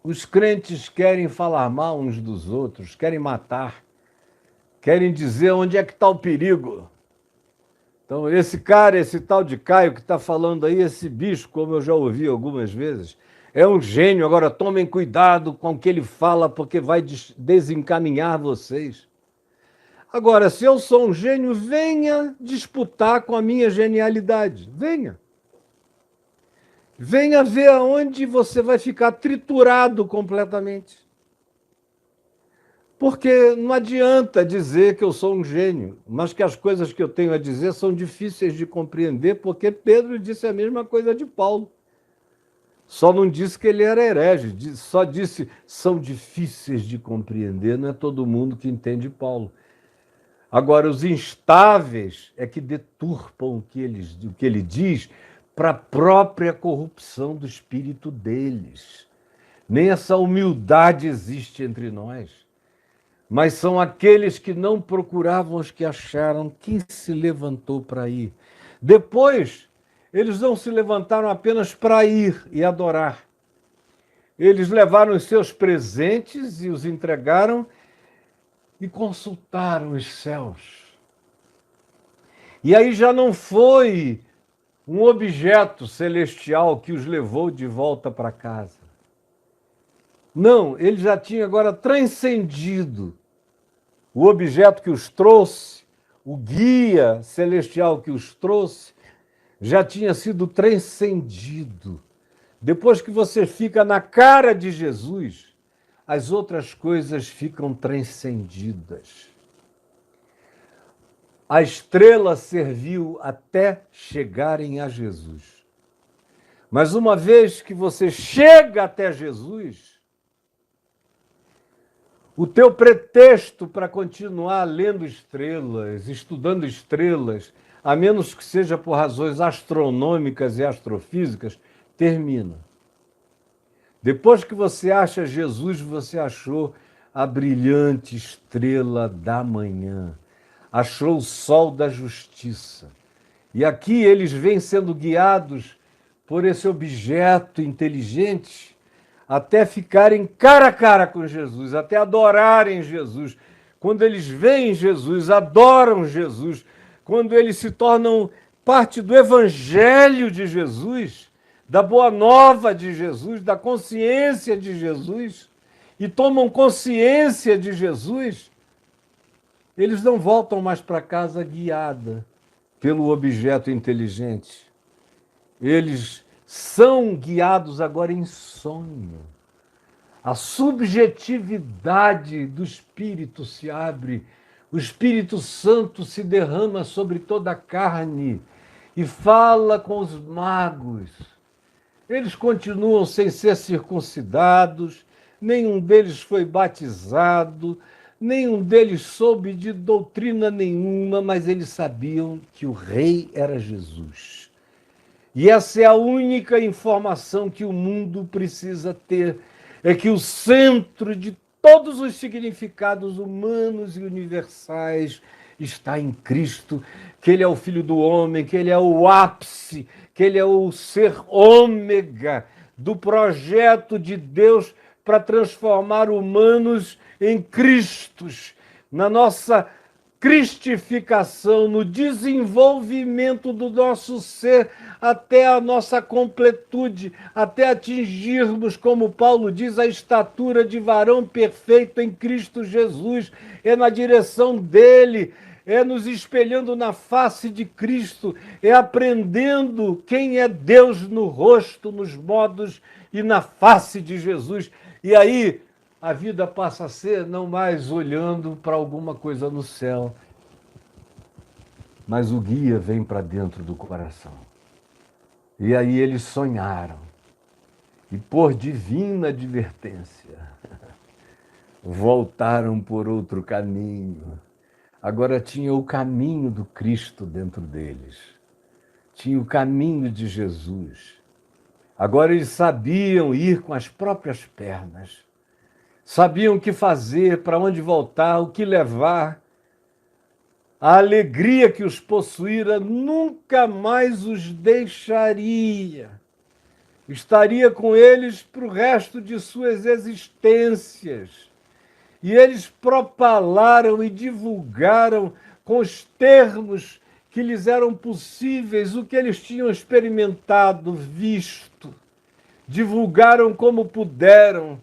Os crentes querem falar mal uns dos outros, querem matar, querem dizer onde é que está o perigo. Então, esse cara, esse tal de Caio que está falando aí, esse bicho, como eu já ouvi algumas vezes, é um gênio. Agora, tomem cuidado com o que ele fala, porque vai desencaminhar vocês. Agora, se eu sou um gênio, venha disputar com a minha genialidade. Venha. Venha ver aonde você vai ficar triturado completamente. Porque não adianta dizer que eu sou um gênio, mas que as coisas que eu tenho a dizer são difíceis de compreender, porque Pedro disse a mesma coisa de Paulo. Só não disse que ele era herege, só disse são difíceis de compreender, não é todo mundo que entende Paulo. Agora, os instáveis é que deturpam o que ele diz para a própria corrupção do espírito deles. Nem essa humildade existe entre nós. Mas são aqueles que não procuravam os que acharam. Quem se levantou para ir? Depois, eles não se levantaram apenas para ir e adorar. Eles levaram os seus presentes e os entregaram e consultaram os céus. E aí já não foi um objeto celestial que os levou de volta para casa. Não, ele já tinha agora transcendido o objeto que os trouxe, o guia celestial que os trouxe, já tinha sido transcendido. Depois que você fica na cara de Jesus, as outras coisas ficam transcendidas. A estrela serviu até chegarem a Jesus. Mas uma vez que você chega até Jesus, o teu pretexto para continuar lendo estrelas, estudando estrelas, a menos que seja por razões astronômicas e astrofísicas, termina. Depois que você acha Jesus, você achou a brilhante estrela da manhã, achou o sol da justiça. E aqui eles vêm sendo guiados por esse objeto inteligente até ficarem cara a cara com Jesus, até adorarem Jesus. Quando eles veem Jesus, adoram Jesus, quando eles se tornam parte do evangelho de Jesus, da boa nova de Jesus, da consciência de Jesus, e tomam consciência de Jesus, eles não voltam mais para casa guiada pelo objeto inteligente. Eles são guiados agora em sonho. A subjetividade do Espírito se abre, o Espírito Santo se derrama sobre toda a carne e fala com os magos. Eles continuam sem ser circuncidados, nenhum deles foi batizado, nenhum deles soube de doutrina nenhuma, mas eles sabiam que o rei era Jesus. E essa é a única informação que o mundo precisa ter, é que o centro de todos os significados humanos e universais está em Cristo, que Ele é o Filho do Homem, que Ele é o ápice, que Ele é o ser ômega do projeto de Deus para transformar humanos em Cristos, na nossa cristificação, no desenvolvimento do nosso ser até a nossa completude, até atingirmos, como Paulo diz, a estatura de varão perfeito em Cristo Jesus. É na direção dele, é nos espelhando na face de Cristo, é aprendendo quem é Deus no rosto, nos modos e na face de Jesus. E aí a vida passa a ser não mais olhando para alguma coisa no céu, mas o guia vem para dentro do coração. E aí eles sonharam, e por divina advertência, voltaram por outro caminho. Agora tinha o caminho do Cristo dentro deles, tinha o caminho de Jesus. Agora eles sabiam ir com as próprias pernas, sabiam o que fazer, para onde voltar, o que levar. A alegria que os possuíra nunca mais os deixaria. Estaria com eles para o resto de suas existências. E eles propalaram e divulgaram com os termos que lhes eram possíveis o que eles tinham experimentado, visto. Divulgaram como puderam.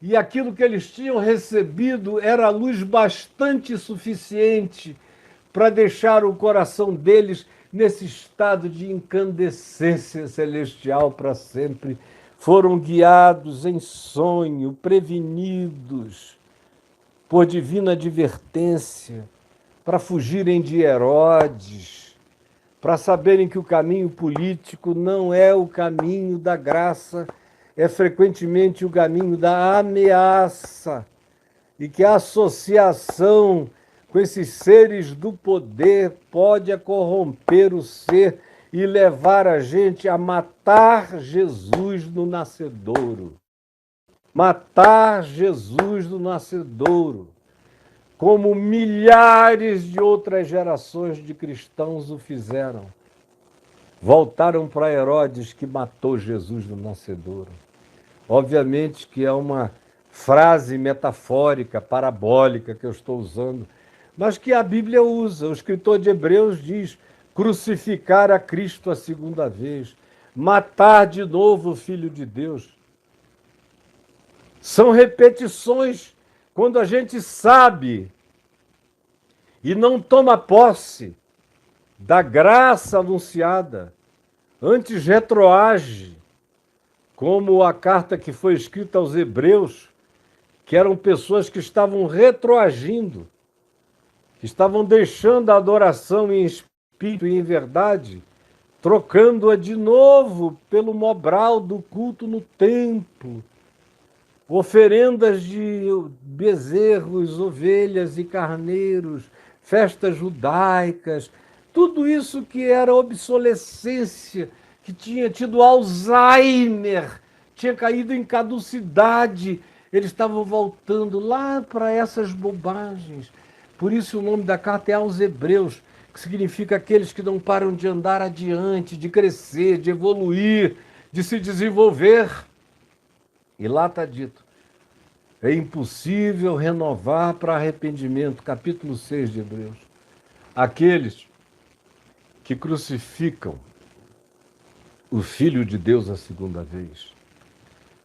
E aquilo que eles tinham recebido era luz bastante suficiente para deixar o coração deles nesse estado de incandescência celestial para sempre. Foram guiados em sonho, prevenidos por divina advertência, para fugirem de Herodes, para saberem que o caminho político não é o caminho da graça, é frequentemente o caminho da ameaça, e que a associação com esses seres do poder pode corromper o ser e levar a gente a matar Jesus no nascedouro. Matar Jesus no nascedouro, como milhares de outras gerações de cristãos o fizeram. Voltaram para Herodes, que matou Jesus no nascedouro. Obviamente que é uma frase metafórica, parabólica que eu estou usando, mas que a Bíblia usa. O escritor de Hebreus diz: crucificar a Cristo a segunda vez, matar de novo o Filho de Deus. São repetições. Quando a gente sabe e não toma posse da graça anunciada, antes retroage, como a carta que foi escrita aos Hebreus, que eram pessoas que estavam retroagindo, que estavam deixando a adoração em espírito e em verdade, trocando-a de novo pelo mobral do culto no templo, oferendas de bezerros, ovelhas e carneiros, festas judaicas, tudo isso que era obsolescência, que tinha tido Alzheimer, tinha caído em caducidade. Eles estavam voltando lá para essas bobagens. Por isso o nome da carta é aos Hebreus, que significa aqueles que não param de andar adiante, de crescer, de evoluir, de se desenvolver. E lá está dito: é impossível renovar para arrependimento, capítulo 6 de Hebreus, aqueles que crucificam o Filho de Deus a segunda vez.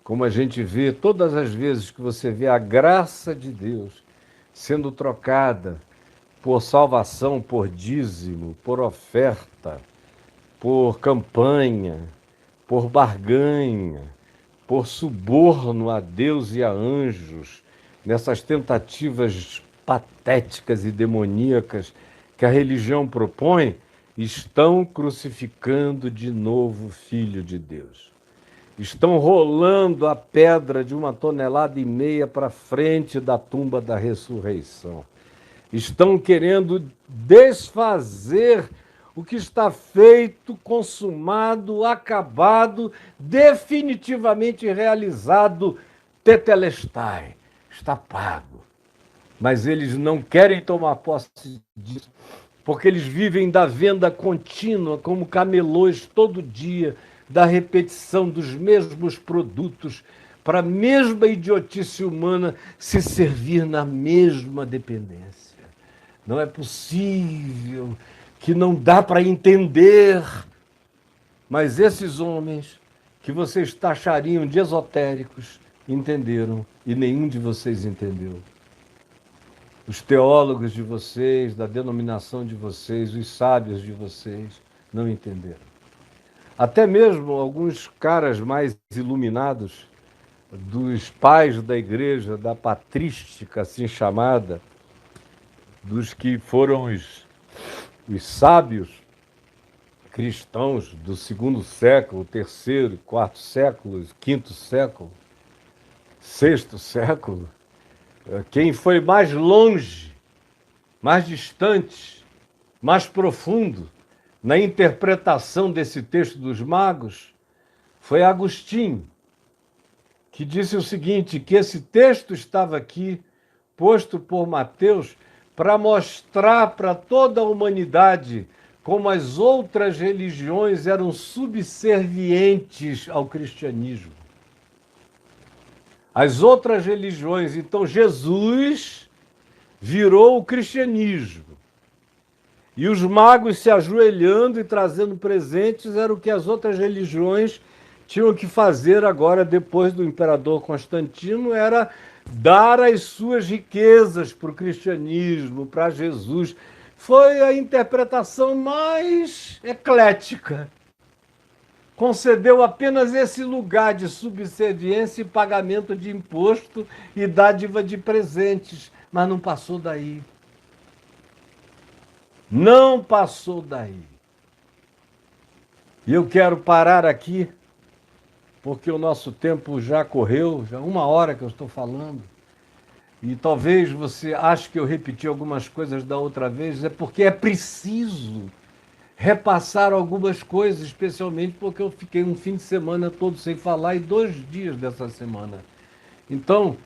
Como a gente vê todas as vezes que você vê a graça de Deus sendo trocada por salvação, por dízimo, por oferta, por campanha, por barganha, por suborno a Deus e a anjos, nessas tentativas patéticas e demoníacas que a religião propõe, estão crucificando de novo o Filho de Deus. Estão rolando a pedra de 1,5 toneladas para frente da tumba da ressurreição. Estão querendo desfazer o que está feito, consumado, acabado, definitivamente realizado, tetelestai, está pago. Mas eles não querem tomar posse disso, porque eles vivem da venda contínua, como camelôs todo dia, da repetição dos mesmos produtos, para a mesma idiotice humana se servir na mesma dependência. Não é possível, que não dá para entender. Mas esses homens que vocês taxariam de esotéricos entenderam e nenhum de vocês entendeu. Os teólogos de vocês, da denominação de vocês, os sábios de vocês não entenderam. Até mesmo alguns caras mais iluminados, dos pais da igreja, da patrística assim chamada, dos que foram os sábios cristãos do 2º século, 3º, 4º século, 5º século, 6º século, quem foi mais longe, mais distante, mais profundo na interpretação desse texto dos magos foi Agostinho, que disse o seguinte, que esse texto estava aqui posto por Mateus para mostrar para toda a humanidade como as outras religiões eram subservientes ao cristianismo. As outras religiões, então Jesus virou o cristianismo. E os magos se ajoelhando e trazendo presentes era o que as outras religiões tinham que fazer agora, depois do imperador Constantino, era dar as suas riquezas para o cristianismo, para Jesus. Foi a interpretação mais eclética. Concedeu apenas esse lugar de subserviência e pagamento de imposto e dádiva de presentes, mas não passou daí. Não passou daí. E eu quero parar aqui, porque o nosso tempo já correu, já 1 hora que eu estou falando. E talvez você ache que eu repeti algumas coisas da outra vez, é porque é preciso repassar algumas coisas, especialmente porque eu fiquei um fim de semana todo sem falar e 2 dias dessa semana. Então,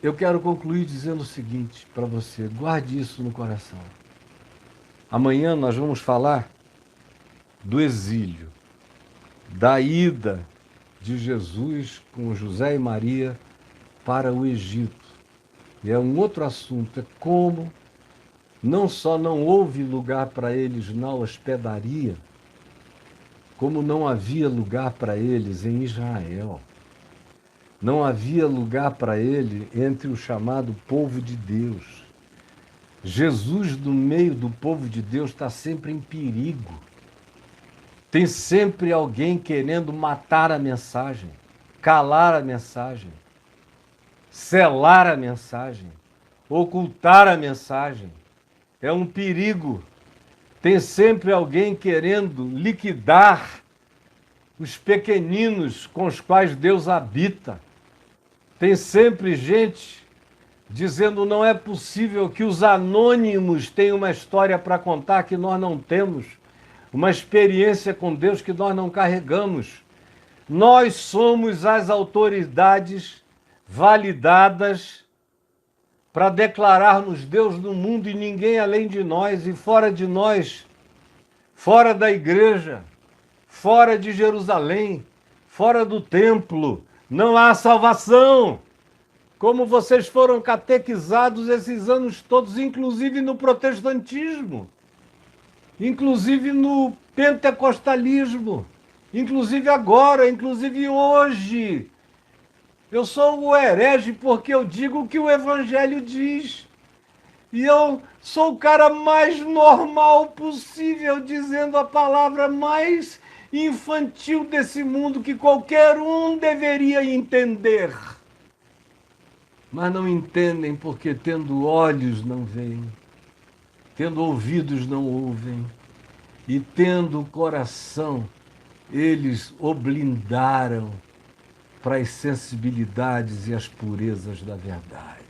eu quero concluir dizendo o seguinte para você, guarde isso no coração. Amanhã nós vamos falar do exílio, da ida de Jesus com José e Maria para o Egito. E é um outro assunto, é como não só não houve lugar para eles na hospedaria, como não havia lugar para eles em Israel. Não havia lugar para ele entre o chamado povo de Deus. Jesus, no meio do povo de Deus, está sempre em perigo. Tem sempre alguém querendo matar a mensagem, calar a mensagem, selar a mensagem, ocultar a mensagem. É um perigo. Tem sempre alguém querendo liquidar os pequeninos com os quais Deus habita. Tem sempre gente dizendo não é possível que os anônimos tenham uma história para contar que nós não temos, uma experiência com Deus que nós não carregamos. Nós somos as autoridades validadas para declararmos Deus no mundo e ninguém além de nós, e fora de nós, fora da igreja, fora de Jerusalém, fora do templo, não há salvação. Como vocês foram catequizados esses anos todos, inclusive no protestantismo, inclusive no pentecostalismo, inclusive agora, inclusive hoje. Eu sou o herege porque eu digo o que o Evangelho diz. E eu sou o cara mais normal possível, dizendo a palavra mais infantil desse mundo que qualquer um deveria entender. Mas não entendem porque tendo olhos não veem, tendo ouvidos não ouvem, e tendo coração eles o blindaram para as sensibilidades e as purezas da verdade.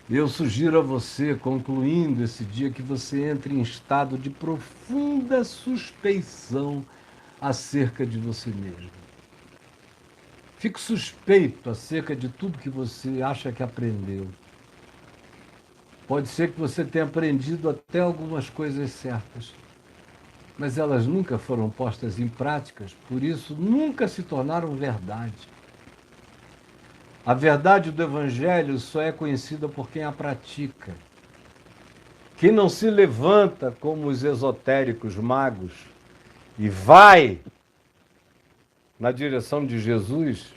Eu sugiro a você, concluindo esse dia, que você entre em estado de profunda suspeição acerca de você mesmo. Fique suspeito acerca de tudo que você acha que aprendeu. Pode ser que você tenha aprendido até algumas coisas certas, mas elas nunca foram postas em práticas, por isso nunca se tornaram verdade. A verdade do Evangelho só é conhecida por quem a pratica. Quem não se levanta como os esotéricos magos e vai na direção de Jesus,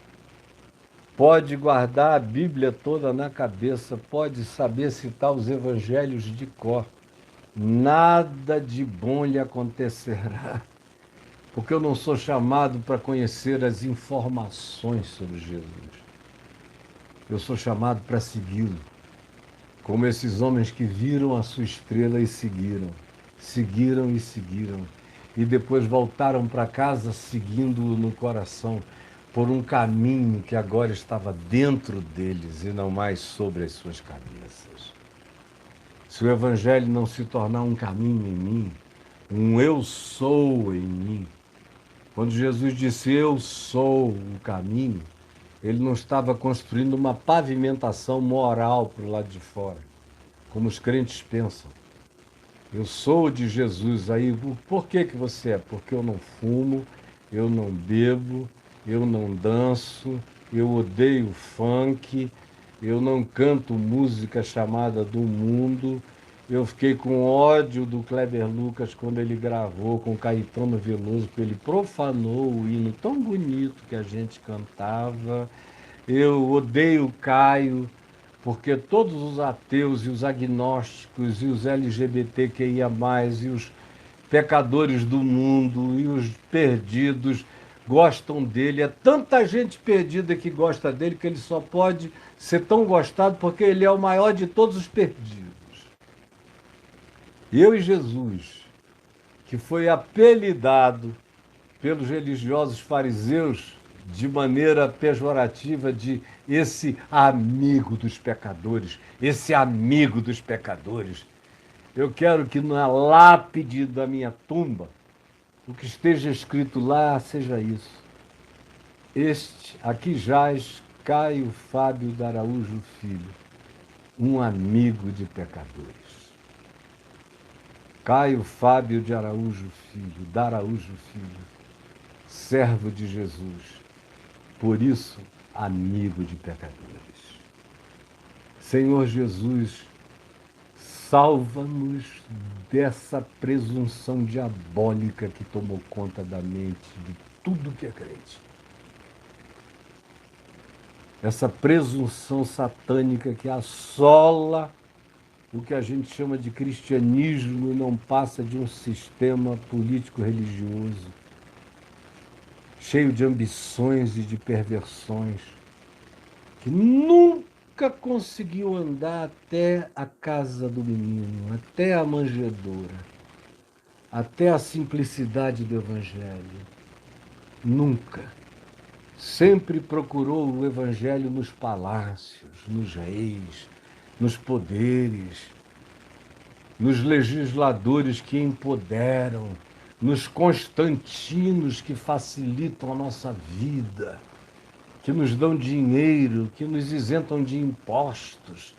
pode guardar a Bíblia toda na cabeça, pode saber citar os evangelhos de cor. Nada de bom lhe acontecerá, porque eu não sou chamado para conhecer as informações sobre Jesus. Eu sou chamado para segui-lo, como esses homens que viram a sua estrela e seguiram. Seguiram e seguiram. E depois voltaram para casa seguindo-o no coração, por um caminho que agora estava dentro deles e não mais sobre as suas cabeças. Se o Evangelho não se tornar um caminho em mim, um eu sou em mim, quando Jesus disse eu sou o caminho, ele não estava construindo uma pavimentação moral para o lado de fora, como os crentes pensam. Eu sou de Jesus. Aí, por que que você é? Porque eu não fumo, eu não bebo, eu não danço, eu odeio funk, eu não canto música chamada do mundo. Eu fiquei com ódio do Kleber Lucas quando ele gravou com Caetano Veloso, porque ele profanou o hino tão bonito que a gente cantava. Eu odeio o Caio, porque todos os ateus e os agnósticos e os LGBTQIA+, e os pecadores do mundo e os perdidos gostam dele. É tanta gente perdida que gosta dele que ele só pode ser tão gostado porque ele é o maior de todos os perdidos. Eu e Jesus, que foi apelidado pelos religiosos fariseus de maneira pejorativa de esse amigo dos pecadores, esse amigo dos pecadores. Eu quero que na lápide da minha tumba, o que esteja escrito lá seja isso. Este aqui jaz Caio Fábio de Araújo Filho, um amigo de pecadores. Caio Fábio de Araújo Filho, de Araújo Filho, servo de Jesus, por isso, amigo de pecadores. Senhor Jesus, salva-nos dessa presunção diabólica que tomou conta da mente de tudo que é crente. Essa presunção satânica que assola o que a gente chama de cristianismo e não passa de um sistema político-religioso, cheio de ambições e de perversões, que nunca conseguiu andar até a casa do menino, até a manjedoura, até a simplicidade do Evangelho. Nunca. Sempre procurou o Evangelho nos palácios, nos reis, nos poderes, nos legisladores que empoderam, nos Constantinos que facilitam a nossa vida, que nos dão dinheiro, que nos isentam de impostos,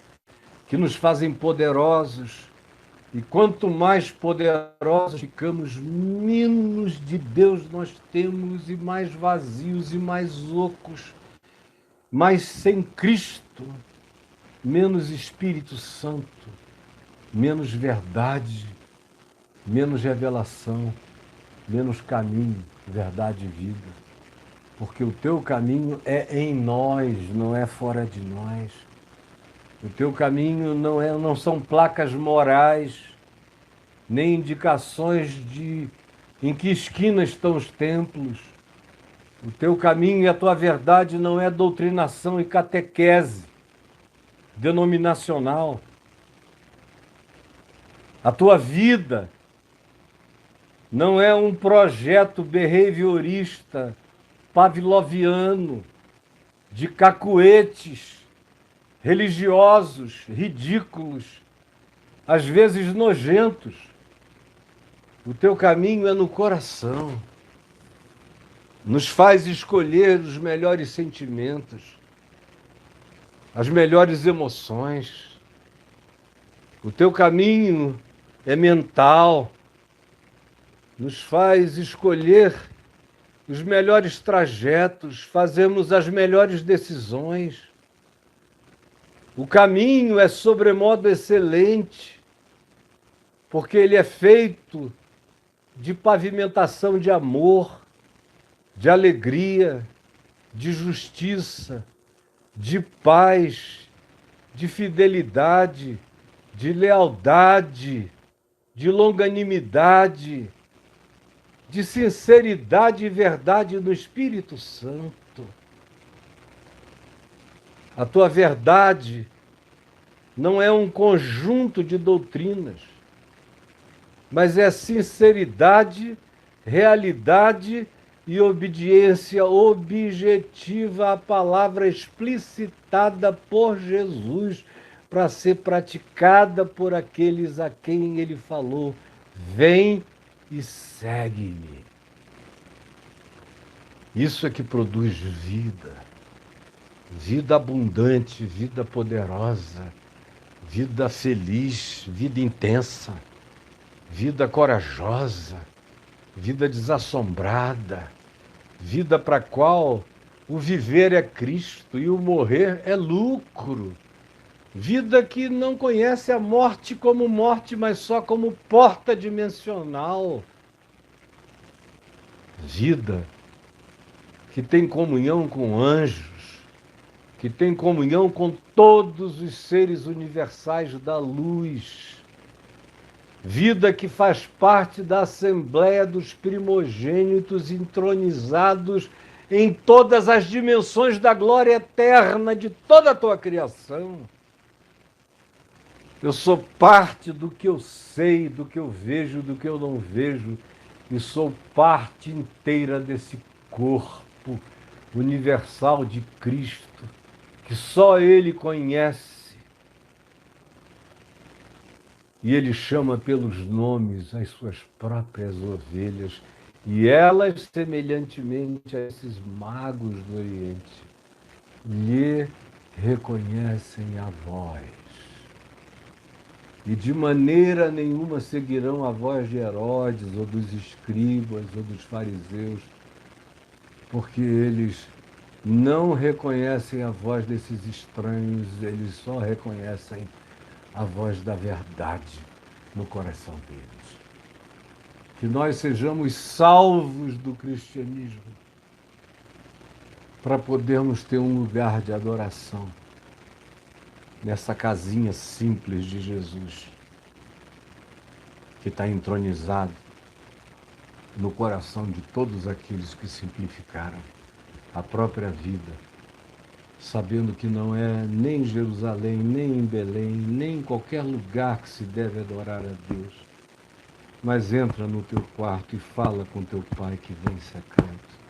que nos fazem poderosos. E quanto mais poderosos ficamos, menos de Deus nós temos e mais vazios e mais ocos, mais sem Cristo, menos Espírito Santo, menos verdade, menos revelação, menos caminho, verdade e vida. Porque o teu caminho é em nós, não é fora de nós. O teu caminho não são placas morais, nem indicações de em que esquina estão os templos. O teu caminho e a tua verdade não é doutrinação e catequese denominacional. A tua vida não é um projeto behaviorista, pavloviano, de cacuetes religiosos, ridículos, às vezes nojentos. O teu caminho é no coração. Nos faz escolher os melhores sentimentos, as melhores emoções. O teu caminho é mental, nos faz escolher os melhores trajetos, fazemos as melhores decisões. O caminho é sobremodo excelente, porque ele é feito de pavimentação de amor, de alegria, de justiça, de paz, de fidelidade, de lealdade, de longanimidade, de sinceridade e verdade no Espírito Santo. A tua verdade não é um conjunto de doutrinas, mas é sinceridade, realidade e obediência objetiva à palavra explicitada por Jesus para ser praticada por aqueles a quem ele falou: vem e segue-me. Isso é que produz vida, vida abundante, vida poderosa, vida feliz, vida intensa, vida corajosa, vida desassombrada, vida para a qual o viver é Cristo e o morrer é lucro. Vida que não conhece a morte como morte, mas só como porta dimensional. Vida que tem comunhão com anjos, que tem comunhão com todos os seres universais da luz. Vida que faz parte da Assembleia dos Primogênitos entronizados em todas as dimensões da glória eterna de toda a tua criação. Eu sou parte do que eu sei, do que eu vejo, do que eu não vejo, e sou parte inteira desse corpo universal de Cristo, que só Ele conhece. E Ele chama pelos nomes as suas próprias ovelhas, e elas, semelhantemente a esses magos do Oriente, lhe reconhecem a voz. E de maneira nenhuma seguirão a voz de Herodes, ou dos escribas, ou dos fariseus, porque eles não reconhecem a voz desses estranhos, eles só reconhecem a voz da verdade no coração deles. Que nós sejamos salvos do cristianismo, para podermos ter um lugar de adoração nessa casinha simples de Jesus, que está entronizado no coração de todos aqueles que simplificaram a própria vida, sabendo que não é nem em Jerusalém, nem em Belém, nem em qualquer lugar que se deve adorar a Deus, mas entra no teu quarto e fala com teu Pai que vem em secreto.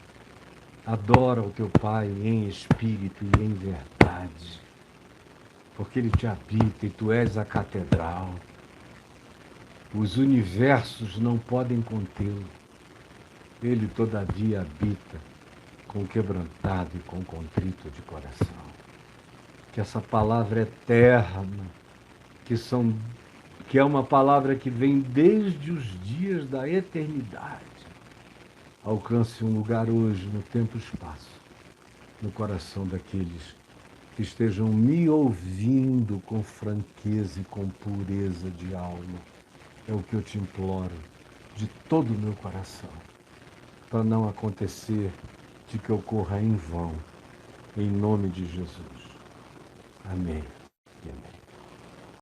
Adora o teu Pai em espírito e em verdade, porque Ele te habita e tu és a catedral. Os universos não podem contê-lo. Ele, todavia, habita com quebrantado e com contrito de coração. Que essa palavra eterna, que é uma palavra que vem desde os dias da eternidade, alcance um lugar hoje, no tempo e espaço, no coração daqueles que estejam me ouvindo com franqueza e com pureza de alma. É o que eu te imploro de todo o meu coração, para não acontecer de que ocorra em vão, em nome de Jesus. Amém.